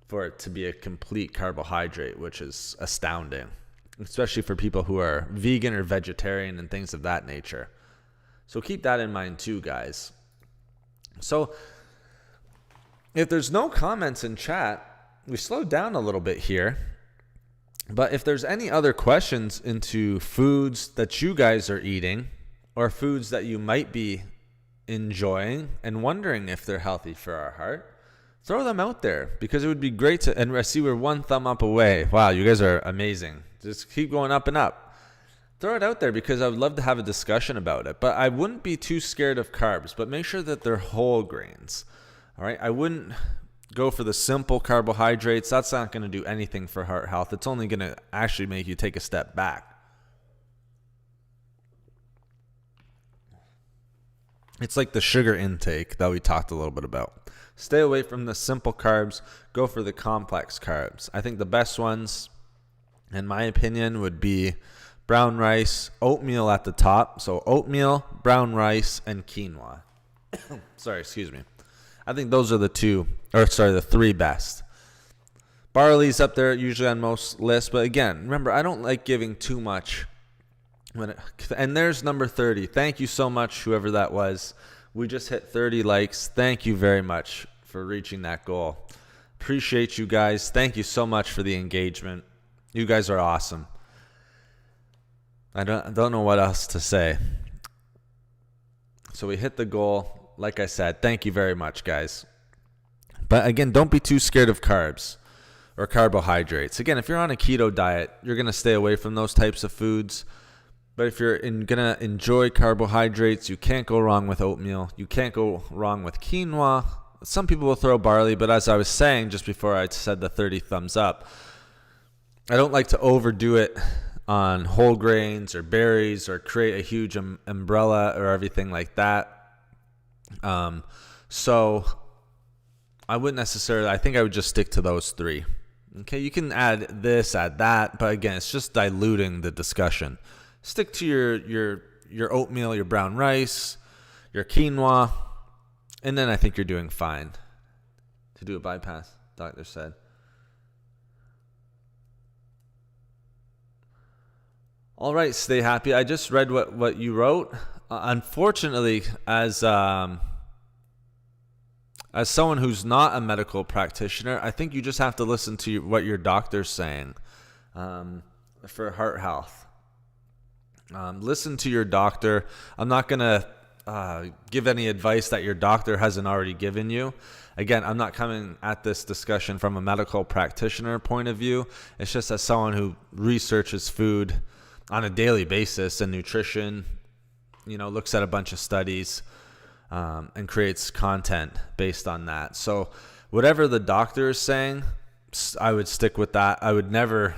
for it to be a complete carbohydrate, which is astounding, especially for people who are vegan or vegetarian and things of that nature. So keep that in mind too, guys. So if there's no comments in chat, we slowed down a little bit here. But if there's any other questions into foods that you guys are eating or foods that you might be enjoying and wondering if they're healthy for our heart, throw them out there, because it would be great to, and I see we're one thumb up away. Wow, you guys are amazing. Just keep going up and up. Throw it out there, because I would love to have a discussion about it. But I wouldn't be too scared of carbs, but make sure that they're whole grains. All right, I wouldn't go for the simple carbohydrates. That's not going to do anything for heart health. It's only going to actually make you take a step back. It's like the sugar intake that we talked a little bit about. Stay away from the simple carbs. Go for the complex carbs. I think the best ones, in my opinion, would be brown rice, oatmeal at the top. So oatmeal, brown rice, and quinoa. Sorry, excuse me. I think those are the three best. Barley's up there usually on most lists, but again, remember, I don't like giving too much. And there's number 30. Thank you so much, whoever that was. We just hit 30 likes. Thank you very much for reaching that goal. Appreciate you guys. Thank you so much for the engagement. You guys are awesome. I don't know what else to say. So we hit the goal. Like I said, thank you very much, guys. But again, don't be too scared of carbs or carbohydrates. Again, if you're on a keto diet, you're going to stay away from those types of foods. But if you're going to enjoy carbohydrates, you can't go wrong with oatmeal. You can't go wrong with quinoa. Some people will throw barley, but as I was saying just before I said the 30 thumbs up, I don't like to overdo it on whole grains or berries or create a huge umbrella or everything like that. So I wouldn't necessarily, I think I would just stick to those three. Okay, you can add this, add that, but again, it's just diluting the discussion. Stick to your oatmeal, your brown rice, your quinoa, and then I think you're doing fine. To do a bypass, doctor said. All right, stay happy. I just read what you wrote. Unfortunately, as someone who's not a medical practitioner, I think you just have to listen to what your doctor's saying for heart health. Listen to your doctor. I'm not going to give any advice that your doctor hasn't already given you. Again, I'm not coming at this discussion from a medical practitioner point of view. It's just as someone who researches food on a daily basis and nutrition, looks at a bunch of studies and creates content based on that. So whatever the doctor is saying, I would stick with that. I would never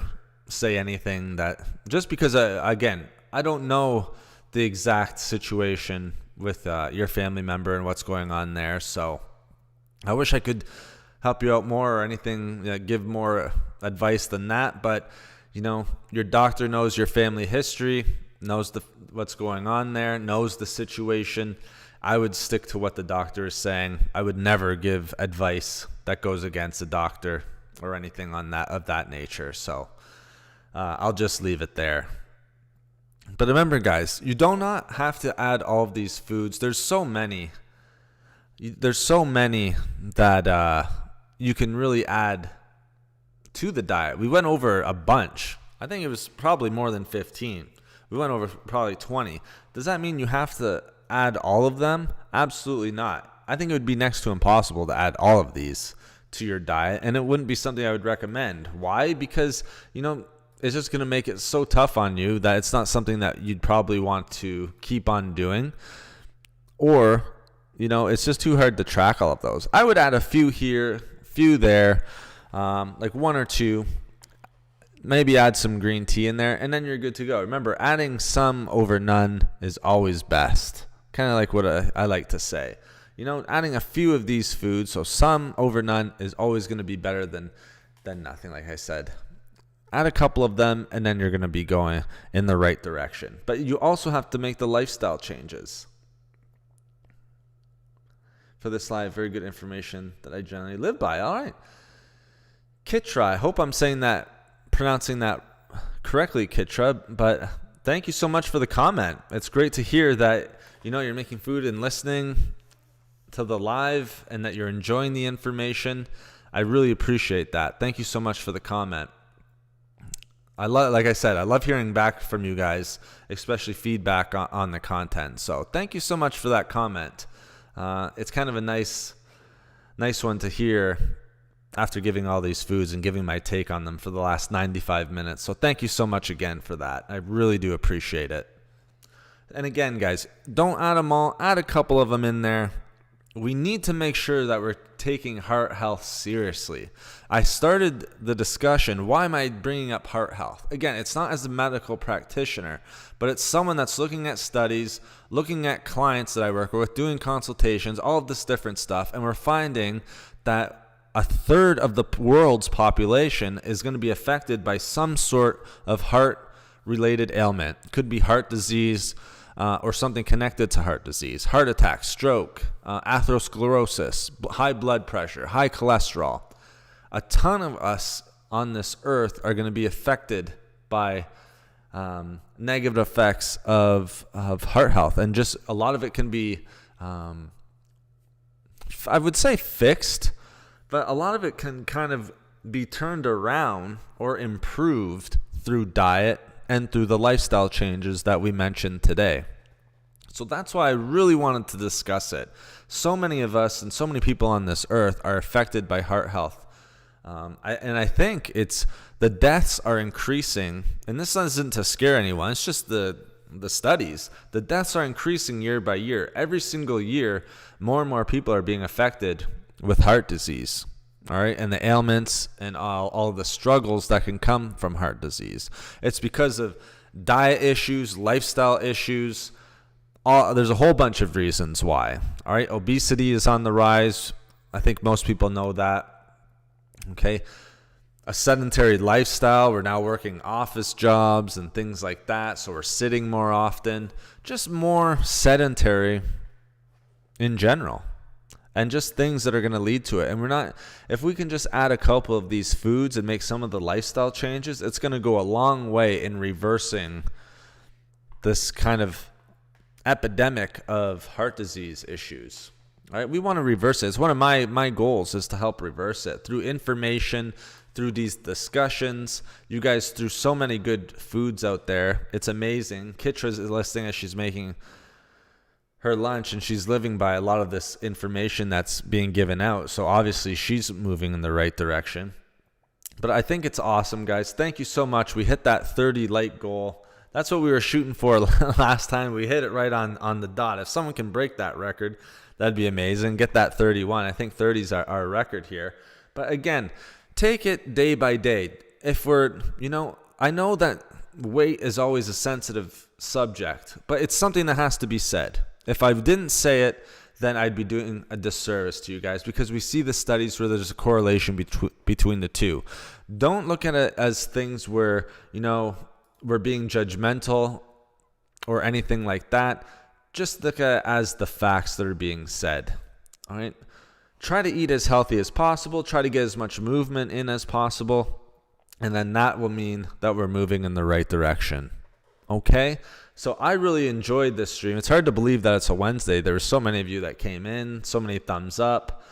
say anything that, just because, again, I don't know the exact situation with your family member and what's going on there. So I wish I could help you out more or anything, give more advice than that. But, your doctor knows your family history, knows what's going on there, knows the situation. I would stick to what the doctor is saying. I would never give advice that goes against a doctor or anything of that nature. So I'll just leave it there. But remember, guys, you do not have to add all of these foods. There's so many. There's so many that you can really add to the diet. We went over a bunch. I think it was probably more than 15. We went over probably 20. Does that mean you have to add all of them? Absolutely not. I think it would be next to impossible to add all of these to your diet, and it wouldn't be something I would recommend. Why? Because, it's just going to make it so tough on you that it's not something that you'd probably want to keep on doing. Or, it's just too hard to track all of those. I would add a few here, few there, like one or two. Maybe add some green tea in there, and then you're good to go. Remember, adding some over none is always best. Kind of like what I like to say. Adding a few of these foods, so some over none, is always going to be better than nothing, like I said. Add a couple of them, and then you're going to be going in the right direction. But you also have to make the lifestyle changes. For this slide, very good information that I generally live by. All right. Kitra, I hope I'm pronouncing that correctly, Kitra, but thank you so much for the comment. It's great to hear that, you're making food and listening to the live and that you're enjoying the information. I really appreciate that. Thank you so much for the comment. Like I said, I love hearing back from you guys, especially feedback on the content. So thank you so much for that comment. It's kind of a nice one to hear after giving all these foods and giving my take on them for the last 95 minutes. So thank you so much again for that. I really do appreciate it. And again, guys, don't add them all. Add a couple of them in there. We need to make sure that we're taking heart health seriously. I started the discussion, why am I bringing up heart health? Again, it's not as a medical practitioner, but it's someone that's looking at studies, looking at clients that I work with, doing consultations, all of this different stuff, and we're finding that a third of the world's population is going to be affected by some sort of heart-related ailment. It could be heart disease, or something connected to heart disease, heart attack, stroke, atherosclerosis, high blood pressure, high cholesterol. A ton of us on this earth are going to be affected by negative effects of heart health. And just a lot of it can be, I would say fixed, but a lot of it can kind of be turned around or improved through diet and through the lifestyle changes that we mentioned today. So that's why I really wanted to discuss it. So many of us and so many people on this earth are affected by heart health. I think it's the deaths are increasing, and this isn't to scare anyone, it's just the studies. The deaths are increasing year by year. Every single year, more and more people are being affected with heart disease. All right, and the ailments and all the struggles that can come from heart disease. It's because of diet issues, lifestyle issues. There's a whole bunch of reasons why. All right, obesity is on the rise. I think most people know that. Okay, a sedentary lifestyle. We're now working office jobs and things like that, so we're sitting more often. Just more sedentary in general. And just things that are going to lead to it. And if we can just add a couple of these foods and make some of the lifestyle changes, it's going to go a long way in reversing this kind of epidemic of heart disease issues. All right, we want to reverse it. It's one of my goals is to help reverse it through information, through these discussions. You guys threw so many good foods out there. It's amazing. Kitra's listening as she's making her lunch, and she's living by a lot of this information that's being given out. So obviously she's moving in the right direction. But I think it's awesome, guys. Thank you so much. We hit that 30 like goal. That's what we were shooting for last time. We hit it right on the dot. If someone can break that record, that'd be amazing. Get that 31. I think 30 is our record here. But again, take it day by day. If I know that weight is always a sensitive subject, but it's something that has to be said. If I didn't say it, then I'd be doing a disservice to you guys, because we see the studies where there's a correlation between the two. Don't look at it as things where, we're being judgmental or anything like that. Just look at it as the facts that are being said. All right. Try to eat as healthy as possible. Try to get as much movement in as possible. And then that will mean that we're moving in the right direction. Okay. So I really enjoyed this stream. It's hard to believe that it's a Wednesday. There were so many of you that came in, so many thumbs up,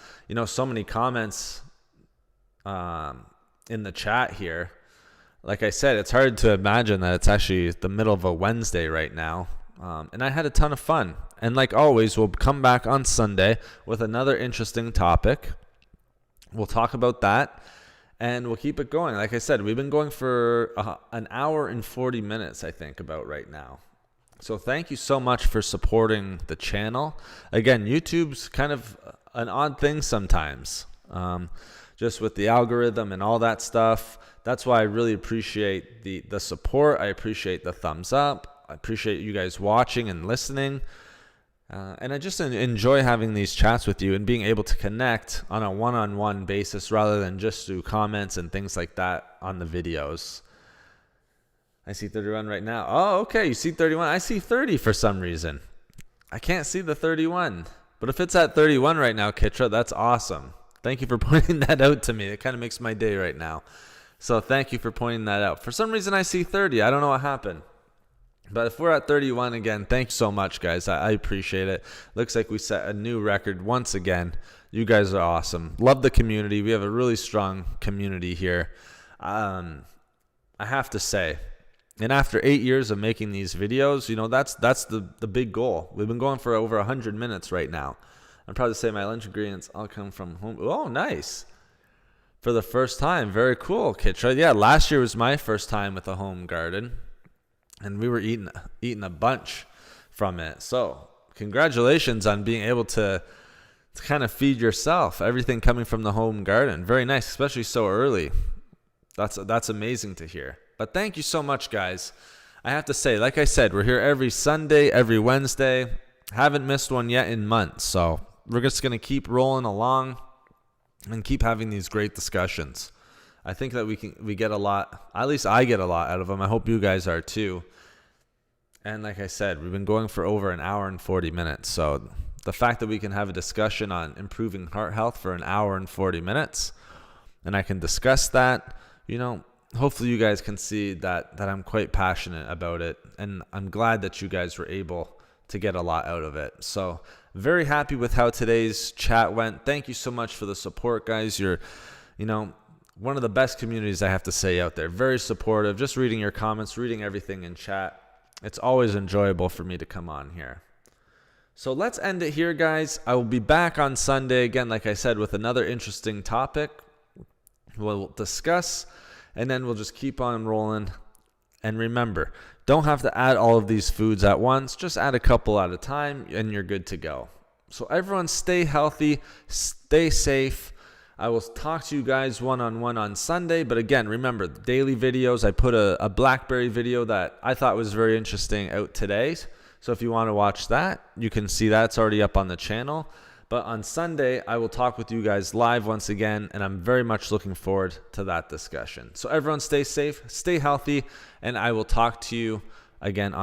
so many comments in the chat here. Like I said, it's hard to imagine that it's actually the middle of a Wednesday right now. And I had a ton of fun. And like always, we'll come back on Sunday with another interesting topic. We'll talk about that, and we'll keep it going. Like I said, we've been going for an hour and 40 minutes, I think, about right now. So thank you so much for supporting the channel. Again, YouTube's kind of an odd thing sometimes, just with the algorithm and all that stuff. That's why I really appreciate the support. I appreciate the thumbs up. I appreciate you guys watching and listening. And I just enjoy having these chats with you and being able to connect on a one-on-one basis rather than just through comments and things like that on the videos. I see 31 right now. Oh, okay. You see 31. I see 30 for some reason. I can't see the 31. But if it's at 31 right now, Kitra, that's awesome. Thank you for pointing that out to me. It kind of makes my day right now. So thank you for pointing that out. For some reason, I see 30. I don't know what happened. But if we're at 31 again, thanks so much, guys. I appreciate it. Looks like we set a new record once again. You guys are awesome. Love the community. We have a really strong community here. I have to say, and after 8 years of making these videos, you know, that's the big goal. We've been going for over 100 minutes right now. I'm proud to say my lunch ingredients all come from home. Oh, nice. For the first time. Very cool, Kitra. Yeah, last year was my first time with a home garden, and we were eating a bunch from it. So congratulations on being able to kind of feed yourself. Everything coming from the home garden. Very nice, especially so early. That's amazing to hear. But thank you so much, guys. I have to say, like I said, we're here every Sunday, every Wednesday. Haven't missed one yet in months. So we're just going to keep rolling along and keep having these great discussions. I think that we get a lot, at least I get a lot out of them. I hope you guys are too. And like I said, we've been going for over an hour and 40 minutes. So the fact that we can have a discussion on improving heart health for an hour and 40 minutes, and I can discuss that, you know, hopefully you guys can see that I'm quite passionate about it, and I'm glad that you guys were able to get a lot out of it. So very happy with how today's chat went. Thank you so much for the support, guys. You're, you know, one of the best communities, I have to say, out there. Very supportive. Just reading your comments, reading everything in chat. It's always enjoyable for me to come on here. So let's end it here, guys. I will be back on Sunday again, like I said, with another interesting topic we'll discuss. And then we'll just keep on rolling. And remember, don't have to add all of these foods at once. Just add a couple at a time and you're good to go. So everyone stay healthy, stay safe. I will talk to you guys one-on-one on Sunday. But again, remember, the daily videos, I put a BlackBerry video that I thought was very interesting out today. So if you want to watch that, you can see that. It's already up on the channel. But on Sunday, I will talk with you guys live once again, and I'm very much looking forward to that discussion. So everyone stay safe, stay healthy, and I will talk to you again on